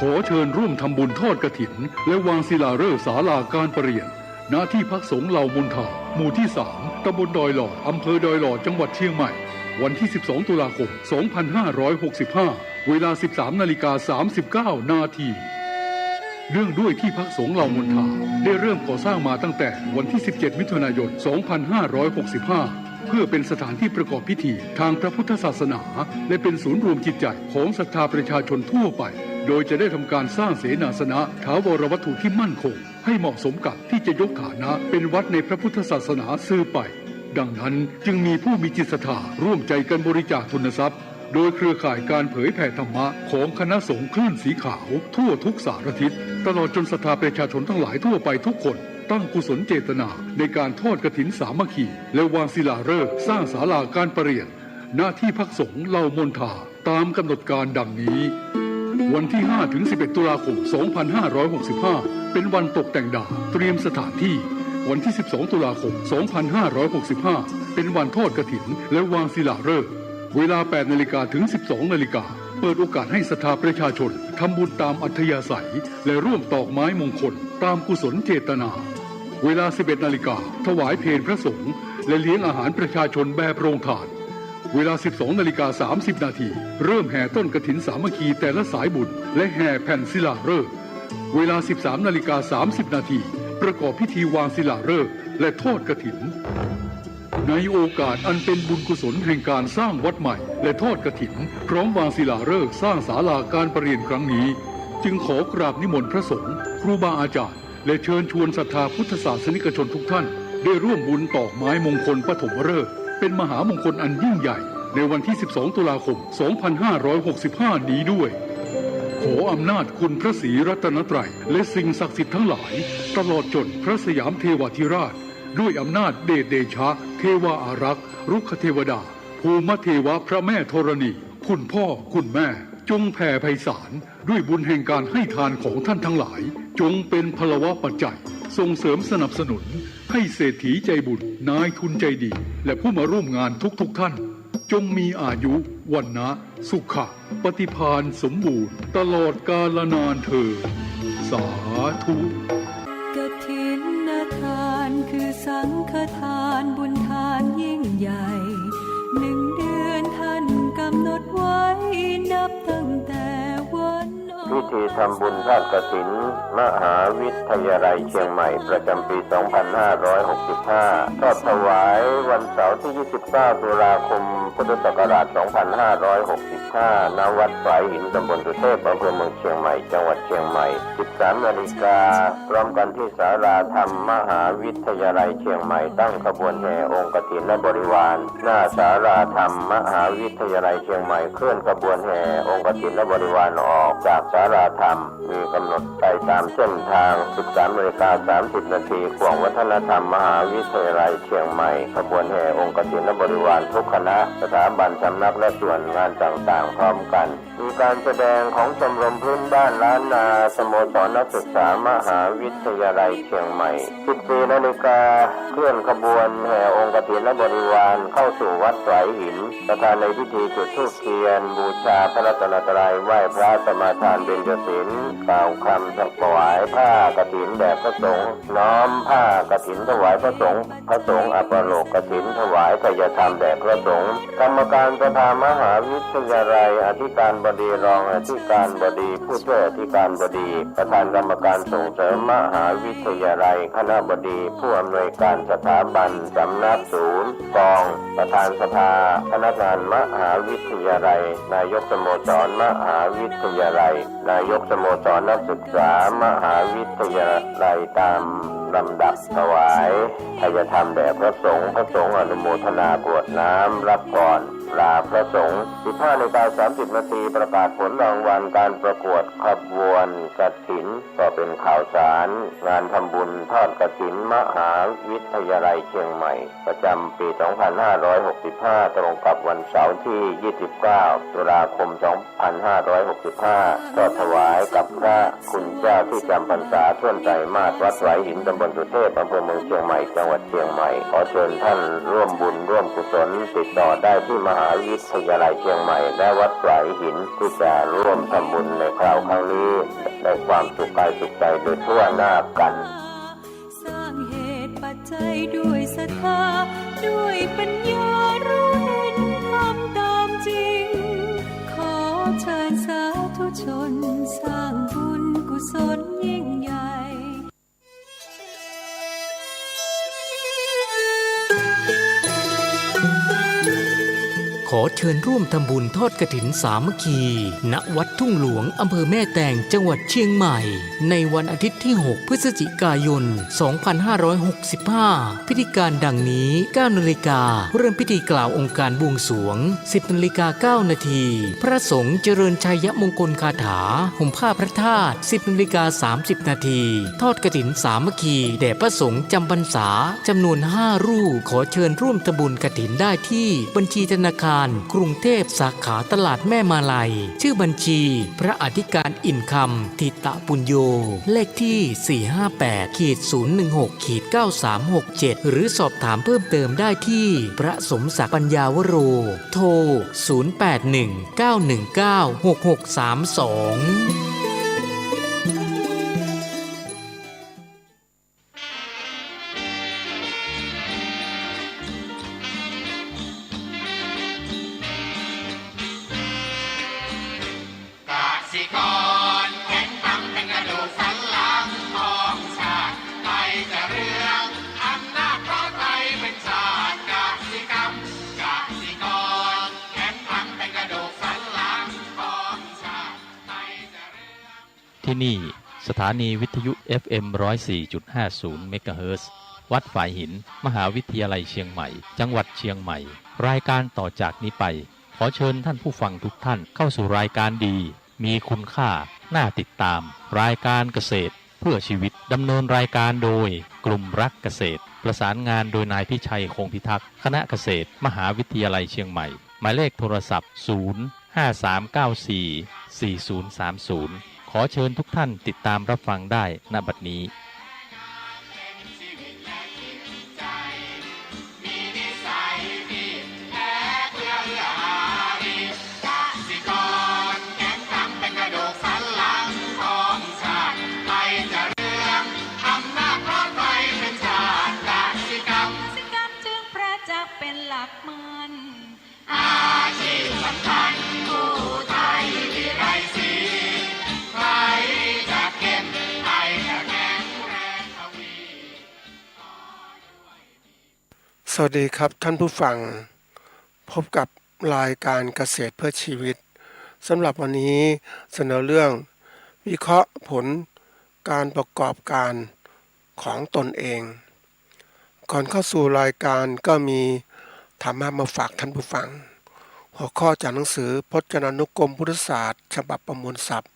ขอเชิญร่วมทำบุญทอดกฐินและวางศิลาฤกษ์ศาลาการประเรียนณที่พักสงฆ์เหล่ามนทาหมู่ที่ 3 ตำบลดอยหล่ออำเภอดอยหล่อจังหวัดเชียงใหม่วันที่ 12 ตุลาคม 2565 เวลา 13:39 นาทีเนื่องด้วยที่พักสงฆ์เหล่ามนทาได้เริ่มก่อสร้างมาตั้งแต่วันที่ 17 มิถุนายน 2565 เพื่อเป็นสถานที่ประกอบพิธีทางพระพุทธศาสนาและเป็นศูนย์รวมจิตใจของศรัทธาประชาชนทั่วไปโดยจะได้ทำการสร้างเสนาสนะถาวรวัตถุที่มั่นคงให้เหมาะสมกับที่จะยกฐานะเป็นวัดในพระพุทธศาสนาสืบไปดังนั้นจึงมีผู้มีจิตศรัทธาร่วมใจกันบริจาคทุนทรัพย์โดยเครือข่ายการเผยแผ่ธรรมะของคณะสงฆ์คลื่นสีขาวทั่วทุกสารทิศตลอดจนศรัทธาประชาชนทั้งหลายทั่วไปทุกคนตั้งกุศลเจตนาในการทอดกฐินสามัคคีและวางศิลาฤกษ์สร้างศาลาการประเรียนหน้าที่พักสงฆ์เหล่ามนทาตามกำหนดการดังนี้วันที่ 5-11 ตุลาคม 2565 เป็นวันตกแต่งดาวเตรียมสถานที่วันที่ 12 ตุลาคม 2565 เป็นวันทอดกฐินและวางศิลาฤกษ์เวลา 8 นาฬิกาถึง 12 นาฬิกาเปิดโอกาสให้ศรัทธาประชาชนทำบุญตามอัธยาศัยและร่วมตอกไม้มงคลตามกุศลเจตนาเวลา 11 นาฬิกาถวายเพลพระสงฆ์และเลี้ยงอาหารประชาชนแบบโรงทานเวลา 12:30 นาทีเริ่มแห่ต้นกฐินสามัคคีแต่ละสายบุญและแห่แผ่นศิลาฤกษ์เวลา 13:30 นาทีประกอบพิธีวางศิลาฤกษ์และทอดกฐินในโอกาสอันเป็นบุญกุศลแห่งการสร้างวัดใหม่และทอดกฐินพร้อมวางศิลาฤกษ์สร้างศาลาการประเรียนครั้งนี้จึงขอกราบนิมนต์พระสงฆ์ครูบาอาจารย์และเชิญชวนศรัทธาพุทธศาสนิกชนทุกท่านได้ร่วมบุญตอกไม้มงคลปฐมฤกษ์เป็นมหามงคลอันยิ่งใหญ่ในวันที่ 12 ตุลาคม 2565 นี้ด้วยขออำนาจคุณพระศรีรัตนตรัยและสิ่งศักดิ์สิทธิ์ทั้งหลายตลอดจนพระสยามเทวาธิราชด้วยอำนาจเดชเดชะเทวาอารักษ์รุกขเทวดาภูมิเทวะพระแม่ธรณีคุณพ่อคุณแม่จงแผ่ไพศาลด้วยบุญแห่งการให้ทานของท่านทั้งหลายจงเป็นพลวะปัจจัยส่งเสริมสนับสนุนให้เศรษฐีใจบุญนายทุนใจดีและผู้มาร่วมงานทุกท่านจงมีอายุวันนะสุขะปฏิภาณสมบูรณ์ตลอดกาลนานเถิดสาธุกฐินทานคือสังฆทานบุญทานยิ่งใหญ่1 เดือนท่านกำหนดไว้นับตั้งแต่วันพิธีทำบุญทอดกฐินมหาวิทยาลัยเชียงใหม่ประจำปี 2565 ทอดถวายวันเสาร์ที่ 29 ตุลาคม พุทธศักราช 2565 ณ วัดฝายหินตำบลสุเทพอำเภอเมืองเชียงใหม่ จังหวัดเชียงใหม่ 13 นาฬิกาพร้อมกันที่ศาลาธรรมมหาวิทยาลัยเชียงใหม่ตั้งขบวนแห่องค์กฐินและบริวารหน้าศาลาธรรมมหาวิทยาลัยเชียงใหม่เคลื่อนขบวนแห่องค์กฐินและบริวารออกจากศาลาธรรมมีกำหนดไปตามเส้นทาง 13:30 นาทีขวงวัฒนธรรมมหาวิทยาลัยเชียงใหม่ขบวนแห่องค์กฐินและบริวารทุกคณะสถาบันสำนักและส่วนงานต่างๆพร้อมกันมีการแสดงของชมรมพื้นบ้านล้านนาสโมสรนักศึกษามหาวิทยาลัยเชียงใหม่ 14 นาฬิกาเคลื่อนขบวนแห่องค์กฐินและบริวารเข้าสู่วัดฝายหินประธานในพิธีจุดธูปเทียนบูชาพระรัตนตรัยไหว้พระสมาทานเบญจศีลกล่าวคำถวายผ้ากฐินแด่พระสงฆ์น้อมผ้ากฐินถวายพระสงฆ์อัปโลกกฐินถวายทายธรรมแด่พระสงฆ์กรรมการประธานมหาวิทยาลัยอธิการบดีรองอธิการบดีผู้ช่วยอธิการบดีประธานกรรมการส่งเสริมมหาวิทยาลัยคณบดีผู้อำนวยการสถาบันสำนักศูนย์กองประธานสภาพนักงานมหาวิทยาลัยนายกสโมสรมหาวิทยาลัยนายกสโมสรนักศึกษามหาวิทยาลัยตามลำดับถวายทายธรรมแด่พระสงฆ์อนุโมทนากรวดน้ำรับก่อนลาพระสงฆ์ 15:30 นาทีประกาศผลรางวัลการประกวดขบวน กฐินก็เป็นข่าวสารงานทำบุญทอดกฐินมหาวิทยาลัยเชียงใหม่ประจำปี 2565 ตรงกับวันเสาร์ที่ 29 ตุลาคม 2565 ทอดถวายกับพระคุณเจ้าที่จำพรรษาท่วนไตรมาสวัดไหวหินตำบลสุเทพอำเภอเมืองเชียงใหม่จังหวัดเชียงใหม่ขอเชิญท่านร่วมบุญร่วมกุศลติดต่อได้ที่มหาวิทยาลัยเชียงใหม่และวัดไหวหินที่จะร่วมทำบุญในคราวครั้งนี้ได้ความสุขกายสุขใจโดยทั่วหน้ากัน สร้างเหตุปัจจัยด้วยศรัทธาด้วยปัญญารู้เห็นทำตามจริงขอเชิญสาธุชนสร้างบุญกุศลยิ่งใหญ่ ขอเชิญร่วมทำบุญทอดกฐินสามัคคี ณ วัดทุ่งหลวง อำเภอแม่แตง จังหวัดเชียงใหม่ ในวันอาทิตย์ที่ 6 พฤศจิกายน 2565 พิธีการดังนี้ 9 นาฬิกา เริ่มพิธีกล่าวองค์การบวงสรวง 10 นาฬิกา 9 นาที พระสงฆ์เจริญชัยมงคลคาถา ห่มผ้าพระธาตุ 10 นาฬิกา 30 นาที ทอดกฐินสามัคคี แด่พระสงฆ์จำพรรษา จำนวน 5 รูป ขอเชิญร่วมทำบุญกฐินได้ที่บัญชีธนาคารกรุงเทพสาขาตลาดแม่มาลัยชื่อบัญชีพระอธิการอินคำทิตะปุญโญเลขที่ 458-016-9367 หรือสอบถามเพิ่มเติมได้ที่พระสมศักดิ์ปัญญาวโรโทร 0819196632ที่นี่สถานีวิทยุ FM 104.50 เมกะเฮิรตซ์วัดฝายหินมหาวิทยาลัยเชียงใหม่จังหวัดเชียงใหม่รายการต่อจากนี้ไปขอเชิญท่านผู้ฟังทุกท่านเข้าสู่รายการดีมีคุณค่าน่าติดตามรายการเกษตรเพื่อชีวิตดำเนินรายการโดยกลุ่มรักเกษตรประสานงานโดยนายพิชัยคงพิทักษ์คณะเกษตรมหาวิทยาลัยเชียงใหม่หมายเลขโทรศัพท์ 053944030ขอเชิญทุกท่านติดตามรับฟังได้ณบัดนี้สวัสดีครับท่านผู้ฟังพบกับรายการเกษตรเพื่อชีวิตสำหรับวันนี้เสนอเรื่องวิเคราะห์ผลการประกอบการของตนเองก่อนเข้าสู่รายการก็มีธรรมะมาฝากท่านผู้ฟังหัวข้อจากหนังสือพจนานุกรมพุทธศาสตร์ฉบับประมวลศัพท์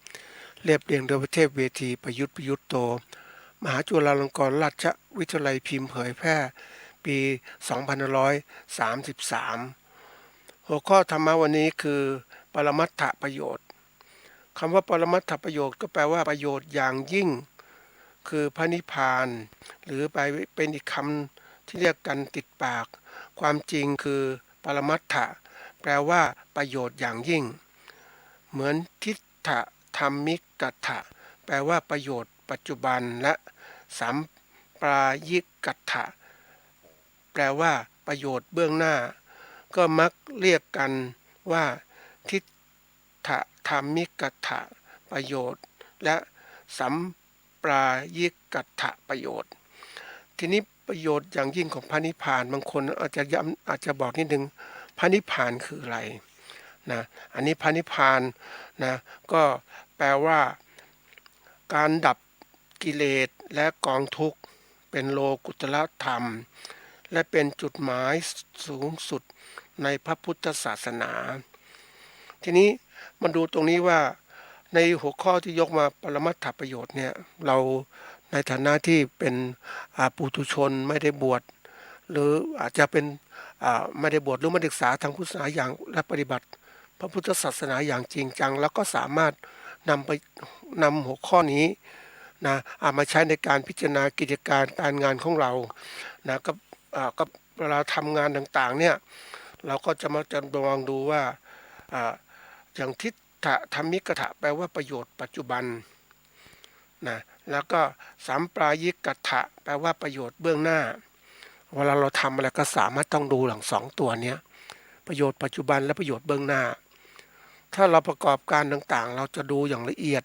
เรียบเรียงโดยพระเทพเวทีประยุทธ์โตมหาจุฬาลงกรณราชวิทยาลัยพิมพ์เผยแพร่ปี 2533 หัวข้อธรรมะวันนี้คือปรมัตถประโยชน์คำว่าปรมัตถประโยชน์ก็แปลว่าประโยชน์อย่างยิ่งคือพระนิพพานหรือไปเป็นอีกคำที่เรียกกันติดปากความจริงคือปรมัตถะแปลว่าประโยชน์อย่างยิ่งเหมือนทิฏฐธรรมิกัตถะแปลว่าประโยชน์ปัจจุบันและสัมปรายิกัตถะแปลว่าประโยชน์เบื้องหน้าก็มักเรียกกันว่าทิฏฐธรรมิกัตถะประโยชน์และสัมปรายิกัตถะประโยชน์ทีนี้ประโยชน์อย่างยิ่งของพระนิพพานบางคนอาจจะบอกนิดนึงพระนิพพานคืออะไรนะอันนี้พระนิพพานนะก็แปลว่าการดับกิเลสและกองทุกข์เป็นโลกุตตรธรรมและเป็นจุดหมายสูงสุดในพระพุทธศาสนาทีนี้มาดูตรงนี้ว่า ในหัวข้อที่ยกมาปรมัตถประโยชน์เนี่ยเราในฐานะที่เป็นปุถุชนไม่ได้บวชหรืออาจจะเป็นไม่ได้บวชหรือไม่ได้ศึกษาทางพุทธศาสนาอย่างและปฏิบัติพระพุทธศาสนาอย่างจริงจังแล้วก็สามารถนำหัวข้อนี้นะเอามาใช้ในการพิจารณากิจการงานของเรานะก็เวลาทำงานต่างๆเนี่ยเราก็จะมาลองดูว่าอย่างทิฏฐธรรมิกถะแปลว่าประโยชน์ปัจจุบันนะแล้วก็สัมปรายิกถะแปลว่าประโยชน์เบื้องหน้าเวลาเราทำอะไรก็สามารถต้องดูหลังสองตัวเนี้ยประโยชน์ปัจจุบันและประโยชน์เบื้องหน้าถ้าเราประกอบการต่างๆเราจะดูอย่างละเอียด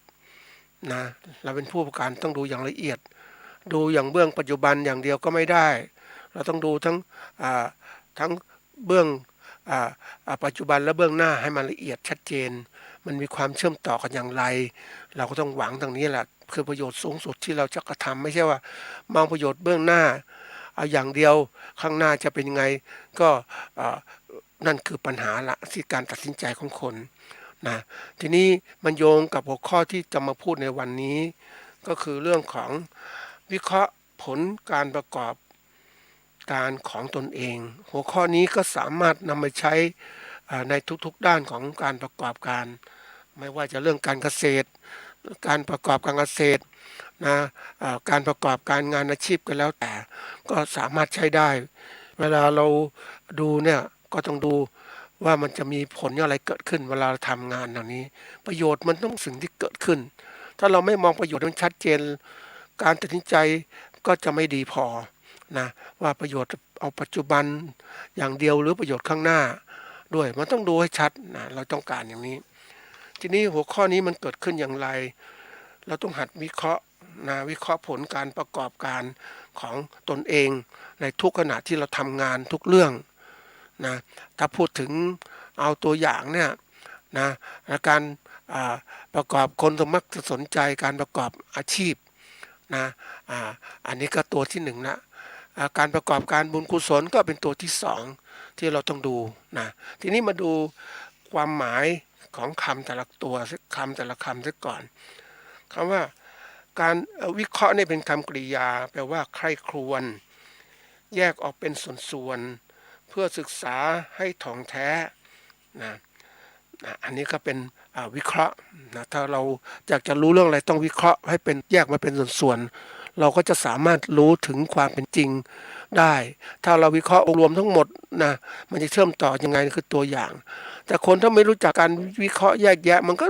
นะเราเป็นผู้ประกอบการต้องดูอย่างละเอียดดูอย่างเบื้องปัจจุบันอย่างเดียวก็ไม่ได้เราต้องดูทั้งเบื้องปัจจุบันและเบื้องหน้าให้มันละเอียดชัดเจนมันมีความเชื่อมต่อกันอย่างไรเราก็ต้องหวังตรงนี้แหละคือประโยชน์สูงสุดที่เราจะกระทำไม่ใช่ว่ามองประโยชน์เบื้องหน้าเอาอย่างเดียวข้างหน้าจะเป็นยังไงก็นั่นคือปัญหาละที่การตัดสินใจของคนนะทีนี้มันโยงกับหัวข้อที่จะมาพูดในวันนี้ก็คือเรื่องของวิเคราะห์ผลการประกอบการของตนเองหัวข้อนี้ก็สามารถนำมาใช้ในทุกๆด้านของการประกอบการไม่ว่าจะเรื่องการเกษตรการประกอบการเกษตรนะการประกอบการงานอาชีพก็แล้วแต่ก็สามารถใช้ได้เวลาเราดูเนี่ยก็ต้องดูว่ามันจะมีผลอะไรเกิดขึ้นเวลาเราทำงานเหล่านี้ประโยชน์มันต้องสิ่งที่เกิดขึ้นถ้าเราไม่มองประโยชน์มันชัดเจนการตัดสินใจก็จะไม่ดีพอนะว่าประโยชน์เอาปัจจุบันอย่างเดียวหรือประโยชน์ข้างหน้าด้วยมันต้องดูให้ชัดนะเราต้องการอย่างนี้ทีนี้หัวข้อนี้มันเกิดขึ้นอย่างไรเราต้องหัดวิเคราะห์นะวิเคราะห์ผลการประกอบการของตนเองในทุกขณะที่เราทำงานทุกเรื่องนะถ้าพูดถึงเอาตัวอย่างเนี่ยนะการประกอบคนมักจะสนใจการประกอบอาชีพนะอันนี้ก็ตัวที่หนึ่งนะการประกอบการบุญกุศลก็เป็นตัวที่สองที่เราต้องดูนะทีนี้มาดูความหมายของคำแต่ละตัวคำแต่ละคำซะก่อนคำว่าการวิเคราะห์นี่เป็นคำกริยาแปลว่าใคร่ครวญแยกออกเป็นส่วนๆเพื่อศึกษาให้ถ่องแท้นะอันนี้ก็เป็นวิเคราะห์นะถ้าเราอยากจะรู้เรื่องอะไรต้องวิเคราะห์ให้เป็นแยกมาเป็นส่วนๆเราก็จะสามารถรู้ถึงความเป็นจริงได้ถ้าเราวิเคราะห์รวมทั้งหมดนะมันจะเชื่อมต่อยังไงคือตัวอย่างแต่คนถ้าไม่รู้จักการวิเคราะห์แยกแยะมันก็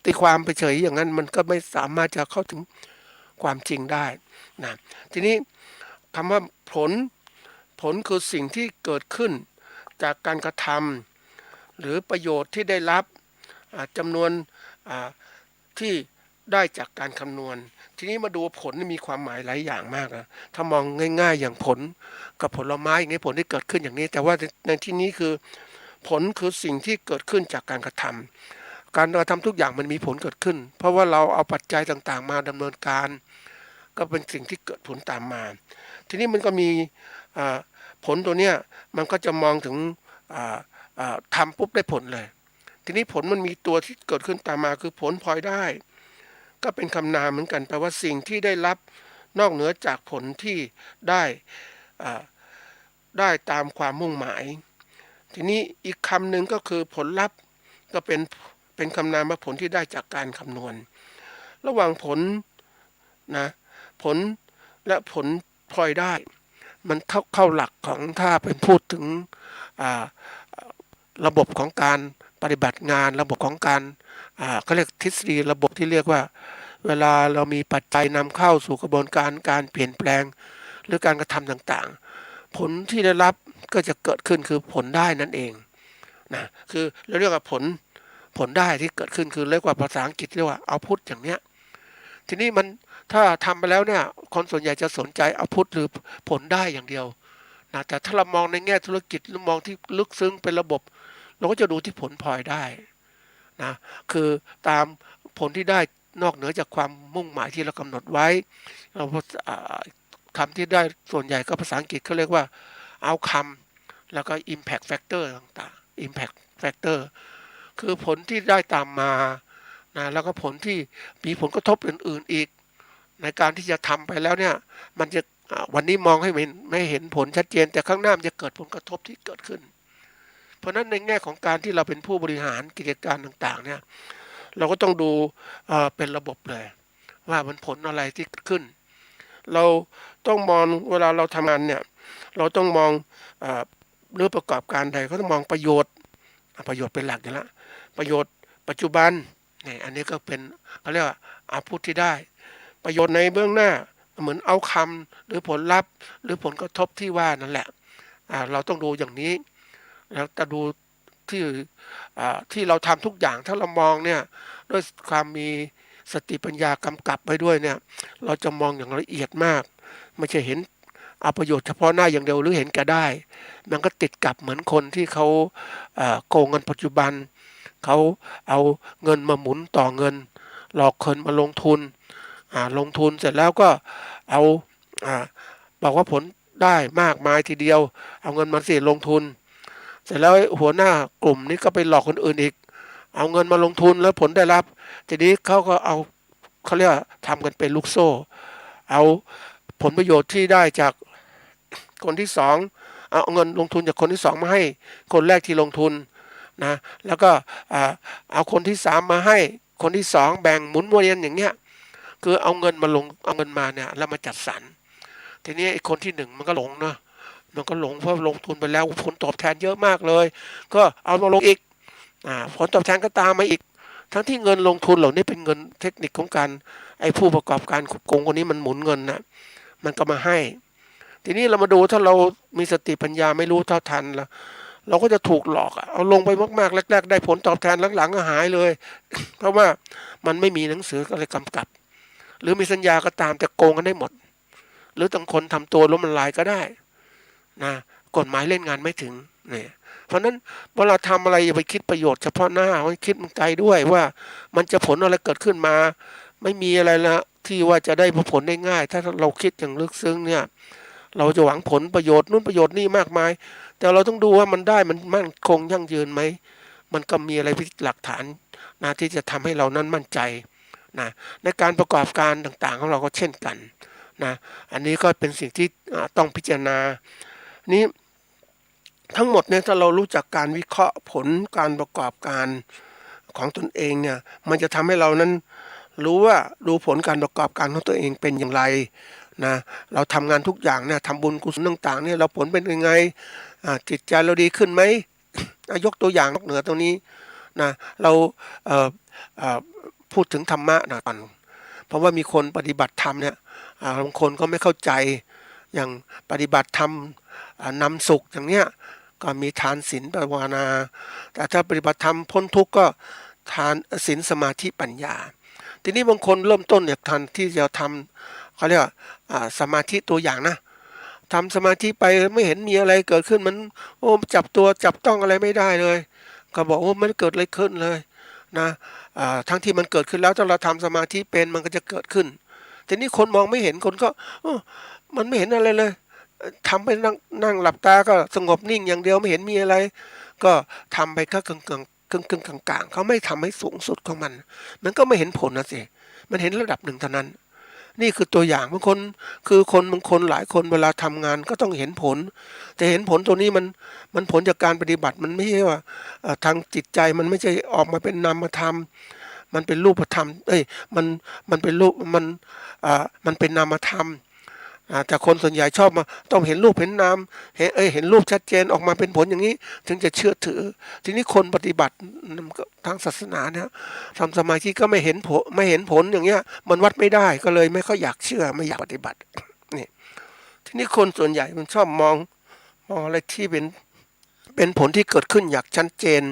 ตีความไปเฉยอย่างนั้นมันก็ไม่สามารถจะเข้าถึงความจริงได้นะทีนี้คำว่าผลคือสิ่งที่เกิดขึ้นจากการกระทำหรือประโยชน์ที่ได้รับจำนวนที่ได้จากการคำนวณทีนี้มาดูผลมีความหมายหลายอย่างมากนะถ้ามองง่ายๆอย่างผลกับผลไม้อย่างนี้ผลที่เกิดขึ้นอย่างนี้แต่ว่าในที่นี้คือผลคือสิ่งที่เกิดขึ้นจากการกระทำการกระทำทุกอย่างมันมีผลเกิดขึ้นเพราะว่าเราเอาปัจจัยต่างๆมาดำเนินการก็เป็นสิ่งที่เกิดผลตามมาทีนี้มันก็มีผลตัวเนี้ยมันก็จะมองถึงทำปุ๊บได้ผลเลยทีนี้ผลมันมีตัวที่เกิดขึ้นตามมาคือผลพลอยได้ก็เป็นคำนามเหมือนกันแปลว่าสิ่งที่ได้รับนอกเหนือจากผลที่ได้ตามความมุ่งหมายทีนี้อีกคำหนึ่งก็คือผลลัพธ์ก็เป็นคำนามว่าผลที่ได้จากการคำนวณระหว่างผลนะผลและผลพลอยได้มันเข้าหลักของถ้าเป็นพูดถึงระบบของการปฏิบัติงานระบบของการเขาเรียกทฤษฎีระบบที่เรียกว่าเวลาเรามีปัจจัยนำเข้าสู่กระบวนการการเปลี่ยนแปลงหรือการกระทำต่างๆผลที่ได้รับก็จะเกิดขึ้นคือผลได้นั่นเองนะคือเราเรียกว่าผลได้ที่เกิดขึ้นคือเรียกว่าภาษาอังกฤษเรียกว่าเอาพุทอย่างเนี้ยทีนี้มันถ้าทำไปแล้วเนี่ยคนส่วนใหญ่จะสนใจเอาพุทหรือผลได้อย่างเดียวนะแต่ถ้าเรามองในแง่ธุรกิจหรือมองที่ลึกซึ้งเป็นระบบเราก็จะดูที่ผลพลอยได้นะคือตามผลที่ได้นอกเหนือจากความมุ่งหมายที่เรากำหนดไว้เราคำที่ได้ส่วนใหญ่ก็ภาษาอังกฤษเขาเรียกว่า outcome แล้วก็ impact factor ต่างๆ impact factor คือผลที่ได้ตามมา นะแล้วก็ผลที่มีผลกระทบอื่นๆอีกในการที่จะทำไปแล้วเนี่ยมันจะวันนี้มองให้ไม่เห็นผลชัดเจนแต่ข้างหน้ามันจะเกิดผลกระทบที่เกิดขึ้นเพราะฉะนั้นในแง่ของการที่เราเป็นผู้บริหารกิจการต่างๆเนี่ยเราก็ต้องดูเป็นระบบเลยว่ามันผลอะไรที่เกิดขึ้นเราต้องมองเวลาเราทำงานเนี่ยเราต้องมองเรื่องประกอบการใดก็ต้องมองประโยชน์เป็นหลักอยู่แล้วประโยชน์ปัจจุบันนี่อันนี้ก็เป็นเขาเรียกว่าอาวุธที่ได้ประโยชน์ในเบื้องหน้าเหมือนเอาคำหรือผลลัพธ์หรือผลกระทบที่ว่านั่นแหละเราต้องดูอย่างนี้แล้วจะดูที่เราทำทุกอย่างถ้าเรามองเนี่ยด้วยความมีสติปัญญากำกับไปด้วยเนี่ยเราจะมองอย่างละเอียดมากไม่ใช่เห็นเอาประโยชน์เฉพาะหน้าอย่างเดียวหรือเห็นแก่ได้มันก็ติดกับเหมือนคนที่เขาโกงเงินปัจจุบันเขาเอาเงินมาหมุนต่อเงินหลอกคนมาลงทุนเสร็จแล้วก็เอาบอกว่าผลได้มากมายทีเดียวเอาเงินมาลงทุนเสร็จแล้วหัวหน้ากลุ่มนี้ก็ไปหลอกคนอื่นอีกเอาเงินมาลงทุนแล้วผลได้รับทีนี้เขาก็เอาเขาเรียกทำกันเป็นลูกโซ่เอาผลประโยชน์ที่ได้จากคนที่สองเอาเงินลงทุนจากคนที่สองมาให้คนแรกที่ลงทุนนะแล้วก็เอาคนที่สามมาให้คนที่สองแบ่งหมุนเวียนอย่างเงี้ยคือเอาเงินมาเนี่ยแล้วมาจัดสรรทีนี้ไอ้คนที่หนึ่งมันก็หลงนะมันก็หลงเพราะลงทุนไปแล้วผลตอบแทนเยอะมากเลยก็เอามาลงอีกผลตอบแทนก็ตามมาอีกทั้งที่เงินลงทุนเหล่านี้เป็นเงินเทคนิคของการไอ้ผู้ประกอบการโกงคนนี้มันหมุนเงินนะมันก็มาให้ทีนี้เรามาดูถ้าเรามีสติปัญญาไม่รู้เท่าทันแล้วเราก็จะถูกหลอกเอาลงไปมากๆแรกๆได้ผลตอบแทนหลังๆก็หายเลยเพราะว่ามันไม่มีหนังสืออะไรกำกับหรือมีสัญญาก็ตามแต่โกงกันได้หมดหรือต่างคนทำตัวล้มละลายก็ได้นะกฎหมายเล่นงานไม่ถึงเนี่ยเพราะนั้นเวลาทำอะไรอย่าไปคิดประโยชน์เฉพาะหน้าคิดมันไกลด้วยว่ามันจะผลอะไรเกิดขึ้นมาไม่มีอะไรละที่ว่าจะได้ผลได้ง่ายถ้าเราคิดอย่างลึกซึ้งเนี่ยเราจะหวังผลประโยชน์นู่นประโยชน์นี่มากมายแต่เราต้องดูว่ามันได้มันมั่นคงยั่งยืนไหมมันก็มีอะไรพิหลักฐานนะที่จะทำให้เรานั้นมั่นใจนะในการประกอบการต่างๆของเราก็เช่นกันนะอันนี้ก็เป็นสิ่งที่ต้องพิจารณานี้ทั้งหมดเนี่ยถ้าเรารู้จักการวิเคราะห์ผลการประกอบการของตนเองเนี่ยมันจะทำให้เรานั้นรู้ว่าดูผลการประกอบการของตัวเองเป็นอย่างไรนะเราทำงานทุกอย่างเนี่ยทำบุญกุศลต่างๆเนี่ยเราผลเป็นยังไงจิตใจเราดีขึ้นไหมยกตัวอย่างนอกเหนือตรงนี้นะเราพูดถึงธรรมะนะก่อนเพราะว่ามีคนปฏิบัติธรรมเนี่ยบางคนก็ไม่เข้าใจอย่างปฏิบัติธรรมนำสุขอย่างเนี้ยก็มีทานศีลภาวนาแต่ถ้าปฏิบัติธรรมพ้นทุกข์ก็ทานศีลสมาธิปัญญาทีนี้บางคนเริ่มต้นเนี่ยทันที่จะทำเขาเรียกว่าสมาธิตัวอย่างนะทำสมาธิไปไม่เห็นมีอะไรเกิดขึ้นมันจับต้องอะไรไม่ได้เลยก็บอกมันเกิดอะไรขึ้นเลยนะทั้งที่มันเกิดขึ้นแล้วถ้าเราทำสมาธิเป็นมันก็จะเกิดขึ้นทีนี้คนมองไม่เห็นคนก็มันไม่เห็นอะไรเลยทำไปนั่งหลับตาก็สงบนิ่งอย่างเดียวไม่เห็นมีอะไรก็ทำไปก็กึ่งกลางเขาไม่ทำให้สูงสุดของมันก็ไม่เห็นผลนะสิมันเห็นระดับหนึ่งเท่านั้นนี่คือตัวอย่างบางคนคือบางคนหลายคนเวลาทำงานก็ต้องเห็นผลแต่เห็นผลตัวนี้มันผลจากการปฏิบัติมันไม่ใช่ว่าทางจิตใจมันไม่ใช่ออกมาเป็นนามธรรมมันเป็นรูปธรรมมันเป็นรูปมันเป็นนามธรรมแต่คนส่วนใหญ่ชอบมาต้องเห็นรูปเห็นนามเห็นรูปชัดเจนออกมาเป็นผลอย่างนี้ถึงจะเชื่อถือทีนี้คนปฏิบัติทางศาสนาเนี่ยทำสมาธิก็ไม่เห็นผลอย่างเงี้ยมันวัดไม่ได้ก็เลยไม่ค่อยอยากเชื่อไม่อยากปฏิบัตินี่ทีนี้คนส่วนใหญ่มันชอบมองอะไรที่เป็นผลที่เกิดขึ้นอย่างชัดเจน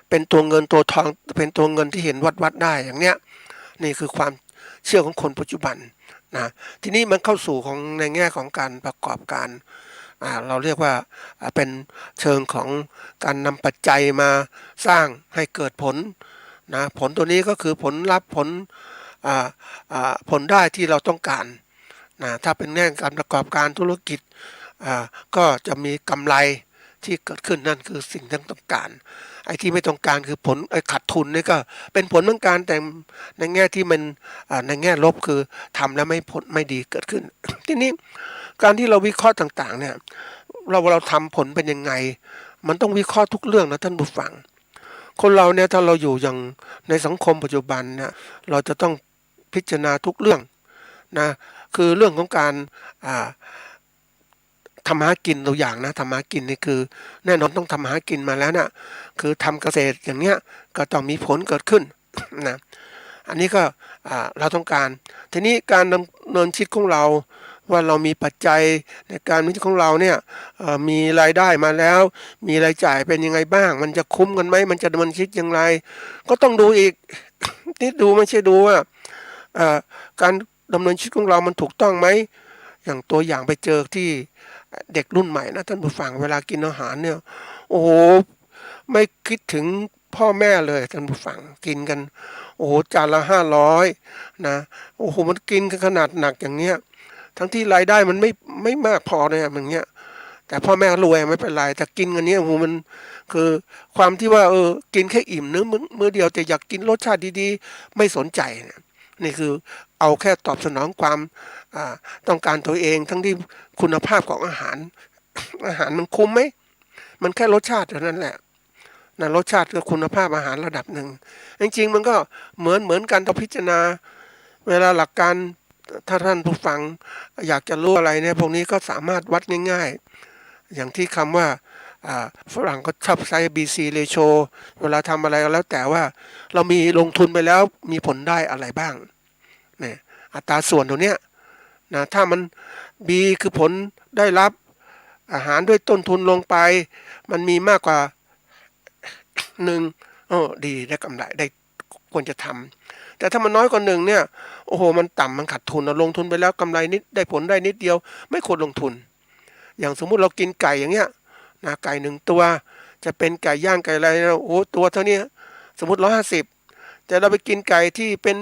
เป็นตัวเงินตัวทองเป็นตัวเงินที่เห็นวัดได้อย่างเนี้ยนี่คือความเชื่อของคนปัจจุบันนะทีนี้มันเข้าสู่ของในแง่ของการประกอบการเราเรียกว่าเป็นเชิงของการนำปัจจัยมาสร้างให้เกิดผลนะผลตัวนี้ก็คือผลลัพธ์ผลได้ที่เราต้องการนะถ้าเป็นแง่การประกอบการธุรกิจก็จะมีกำไรที่เกิดขึ้นนั่นคือสิ่งที่ต้องการ ไอ้ที่ไม่ต้องการคือผลขาดทุนนี่ก็เป็นผลของการแต่ในแง่ที่มันในแง่ลบคือทำแล้วไม่ผลไม่ดีเกิดขึ้น ทีนี้การที่เราวิเคราะห์ต่างๆเนี่ยเราทำผลเป็นยังไงมันต้องวิเคราะห์ทุกเรื่องนะท่านผู้ฟังคนเราเนี่ยถ้าเราอยู่อย่างในสังคมปัจจุบันเนี่ยเราจะต้องพิจารณาทุกเรื่องนะคือเรื่องของการทำหากินตัวอย่างนะทำหากินนี่คือแน่นอนต้องทำหากินมาแล้วนะคือทำเกษตรอย่างเนี้ยก็ต้องมีผลเกิดขึ้นนะอันนี้ก็เราต้องการทีนี้การดำเนินชีวิตของเราว่าเรามีปัจจัยในการชีวิตของเราเนี่ยมีรายได้มาแล้วมีรายจ่ายเป็นยังไงบ้างมันจะคุ้มกันไหมมันจะดำเนินชีวิตอย่างไรก็ต้องดูอีก นี่ดูไม่ใช่ดูว่าการดำเนินชีวิตของเรามันถูกต้องไหมอย่างตัวอย่างไปเจอที่เด็กรุ่นใหม่นะท่านผู้ฟังเวลากินอาหารเนี่ยโอ้โหไม่คิดถึงพ่อแม่เลยท่านผู้ฟังกินกันโอ้โหจานละ500นะโอ้โหมันกินกันขนาดหนักอย่างเนี้ยทั้งที่รายได้มันไม่มากพอเนี่ยอย่างเงี้ยแต่พ่อแม่รวยไม่เป็นไรแต่กินกันเนี้ยโอ้โหมันคือความที่ว่ากินแค่อิ่มเนื้อมื้อเดียวแต่อยากกินรสชาติดีๆไม่สนใจเนี่ยนี่คือเอาแค่ตอบสนองความต้องการตัวเองทั้งที่คุณภาพของอาหารมันคุ้มไหมมันแค่รสชาติเท่านั้นแหละนะรสชาติกับคุณภาพอาหารระดับหนึ่งจริงๆมันก็เหมือนกันต้องพิจารณาเวลาหลักการถ้าท่านผู้ฟังอยากจะรู้อะไรเนี่ยพวกนี้ก็สามารถวัดง่ายๆอย่างที่คำว่าฝรั่งก็ชอบใช้ BC ratio เวลาทำอะไรก็แล้วแต่ว่าเรามีลงทุนไปแล้วมีผลได้อะไรบ้างเนี่ยอัตราส่วนตรงเนี้ยนะถ้ามัน B คือผลได้รับอาหารด้วยต้นทุนลงไปมันมีมากกว่า1ดีได้กำไรได้ควรจะทำแต่ถ้ามันน้อยกว่า1เนี่ยโอ้โหมันต่ำมันขาดทุนเราลงทุนไปแล้วกำไรนิดได้ผลได้นิดเดียวไม่ควรลงทุนอย่างสมมุติเรากินไก่อย่างเงี้ยนะไก่1ตัวจะเป็นไก่ย่างไก่อะไรนะโอ้ตัวเท่านี้สมมุติ150แต่เราไปกินไก่ที่เป็น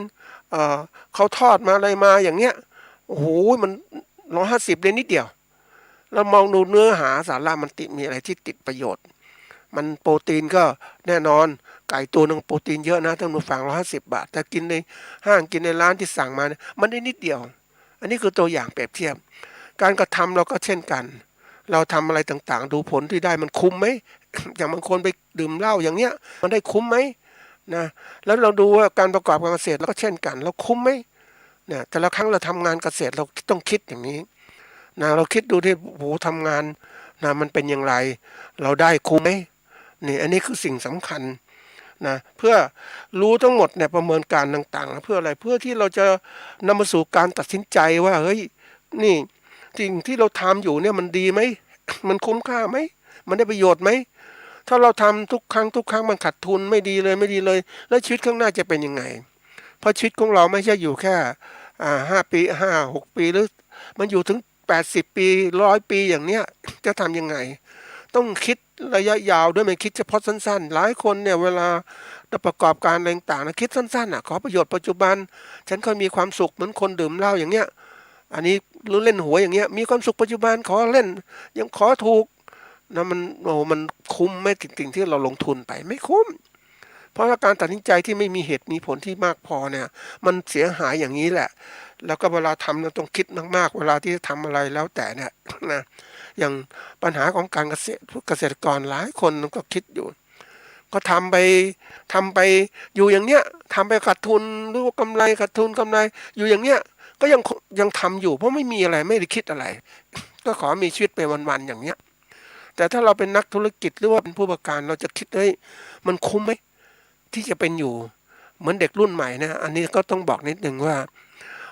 เขาทอดมาอะไรมาอย่างเงี้ยโอ้โหมัน150เลยนิดเดียวเรามองดูเนื้อหาสาระมันมีอะไรที่ติดประโยชน์มันโปรตีนก็แน่นอนไก่ตัวนึงโปรตีนเยอะนะท่านผู้ฟัง150 บาทแต่กินในห้างกินในร้านที่สั่งมาเนี่ยมันได้นิดเดียวอันนี้คือตัวอย่างเปรียบเทียบการกระทำเราก็เช่นกันเราทำอะไรต่างๆดูผลที่ได้มันคุ้มไหม อย่างบางคนไปดื่มเหล้าอย่างเนี้ยมันได้คุ้มไหมนะแล้วเราดูว่าการประกอบการเกษตรเราก็เช่นกันเราคุ้มไหมเนี่ยแต่ละครั้งเราทำงานเกษตรเราต้องคิดอย่างนี้นะเราคิดดูที่โหทำงานนะมันเป็นอย่างไรเราได้คุ้มไหมนี่อันนี้คือสิ่งสำคัญนะเพื่อรู้ทั้งหมดเนี่ยประเมินการต่างๆเพื่ออะไรเพื่อที่เราจะนำมาสู่การตัดสินใจว่าเฮ้ยนี่สิ่งที่เราทำอยู่เนี่ยมันดีไหม มันคุ้มค่าไหมมันได้ประโยชน์ไหมถ้าเราทำทุกครั้งมันขาดทุนไม่ดีเลยแล้วชีวิตข้างหน้าจะเป็นยังไงเพราะชีวิตของเราไม่ใช่อยู่แค่5 ปี6 ปีหรือมันอยู่ถึง80 ปี100 ปีอย่างเนี้ยจะทำยังไงต้องคิดระยะยาวด้วยไม่คิดเฉพาะสั้นๆหลายคนเนี่ยเวลาประกอบการอะไรต่างๆนะคิดสั้นๆขอประโยชน์ปัจจุบันฉันก็มีความสุขเหมือนคนดื่มเหล้าอย่างเนี้ยอันนี้หรือเล่นหวยอย่างเงี้ยมีความสุขปัจจุบันขอเล่นยังขอถูกนะมันคุ้มไหมสิ่งที่เราลงทุนไปไม่คุ้มเพราะการตัดสินใจที่ไม่มีเหตุมีผลที่มากพอเนี่ยมันเสียหายอย่างนี้แหละแล้วก็เวลาทำเราต้องคิดมากๆเวลาที่จะทำอะไรแล้วแต่เนี่ยนะอย่างปัญหาของการเกษตรกรหลายคนก็คิดอยู่ก็ทำไปอยู่อย่างเนี้ยทำไปขาดทุนหรือว่ากำไรขาดทุนกำไรอยู่อย่างเนี้ยก็ยังทำอยู่เพราะไม่มีอะไรไม่ได้คิดอะไรก็ขอมีชีวิตไปวันๆอย่างเนี้ยแต่ถ้าเราเป็นนักธุรกิจหรือว่าเป็นผู้ประกอบการเราจะคิดเฮ้ยมันคุ้มไหมที่จะเป็นอยู่เหมือนเด็กรุ่นใหม่นะอันนี้ก็ต้องบอกนิดนึงว่า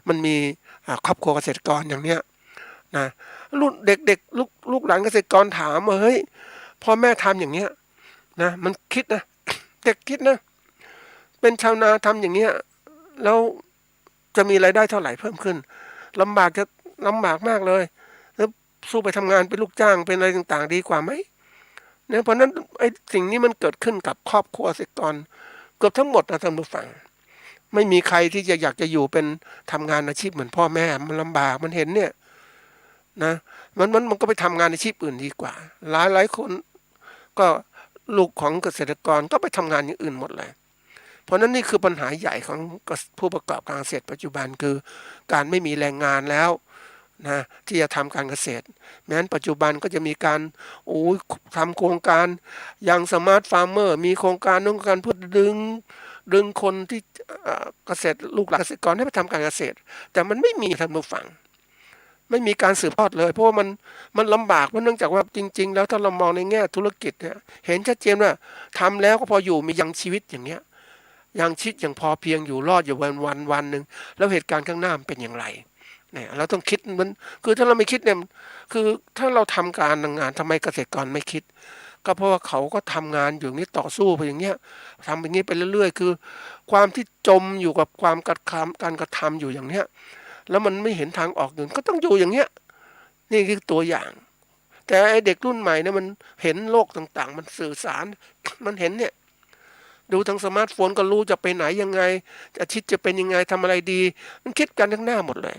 มันมีครอบครัวเกษตรกรอย่างเนี้ยนะรุ่นเด็กลูกหลานเกษตรกรถามว่าเฮ้ยพ่อแม่ทำอย่างเนี้ยนะมันคิดนะ เด็กคิดนะเป็นชาวนาทำอย่างเนี้ยแล้วจะมีรายได้เท่าไหร่เพิ่มขึ้นลำบากมากเลยแล้วสู้ไปทำงานเป็นลูกจ้างเป็นอะไรต่างๆดีกว่าไหมเนี่ยเพราะนั้นไอ้สิ่งนี้มันเกิดขึ้นกับครอบครัวเกษตรกรเกือบทั้งหมดนะท่านผู้ฟังไม่มีใครที่จะอยากจะอยู่เป็นทำงานอาชีพเหมือนพ่อแม่มันลำบากมันเห็นเนี่ยนะมันก็ไปทำงานอาชีพอื่นดีกว่าหลายคนก็ ลูกของเกษตรกรก็ไปทำงานอย่างอื่นหมดเลยเพราะนั้นนี่คือปัญหาใหญ่ของผู้ประกอบการเกษตรปัจจุบันคือการไม่มีแรงงานแล้วนะที่จะทำการเกษตรแม้นปัจจุบันก็จะมีการทำโครงการอย่างสมาร์ทฟาร์มเมอร์มีโครงการนู่นการเพื่อดึงคนที่เกษตรลูกหลานเกษตรกรให้ไปทำการเกษตรแต่มันไม่มีท่านผู้ฟังไม่มีการสืบทอดเลยเพราะว่ามันลำบากเพราะเนื่องจากว่าจริงๆแล้วถ้าเรามองในแง่ธุรกิจเนี่ยเห็นชัดเจนว่าทำแล้วก็พออยู่มียังชีวิตอย่างเงี้ยยังชีวิตอย่างพอเพียงอยู่รอดอยู่วันหนึ่งแล้วเหตุการณ์ข้างหน้ามันเป็นอย่างไรเนี่ยเราต้องคิดมันคือถ้าเราไม่คิดเนี่ยคือถ้าเราทำการงานทำไมเกษตรกรไม่คิดก็เพราะว่าเขาก็ทำงานอยู่นี้ต่อสู้ไปอย่างเงี้ยทำอย่างนี้ไปเรื่อยๆคือความที่จมอยู่กับความการกระทำอยู่อย่างเนี้ยแล้วมันไม่เห็นทางออกอื่นก็ต้องอยู่อย่างเงี้ยนี่คือตัวอย่าง แต่ไอเด็กรุ่นใหม่เนี่ยมันเห็นโลกต่างๆมันสื่อสารมันเห็นเนี่ยดูทางสมาร์ทโฟนก็รู้จะไปไหนยังไงอาทิตย์จะเป็นยังไงทำอะไรดีมันคิดกันทั้งหน้าหมดเลย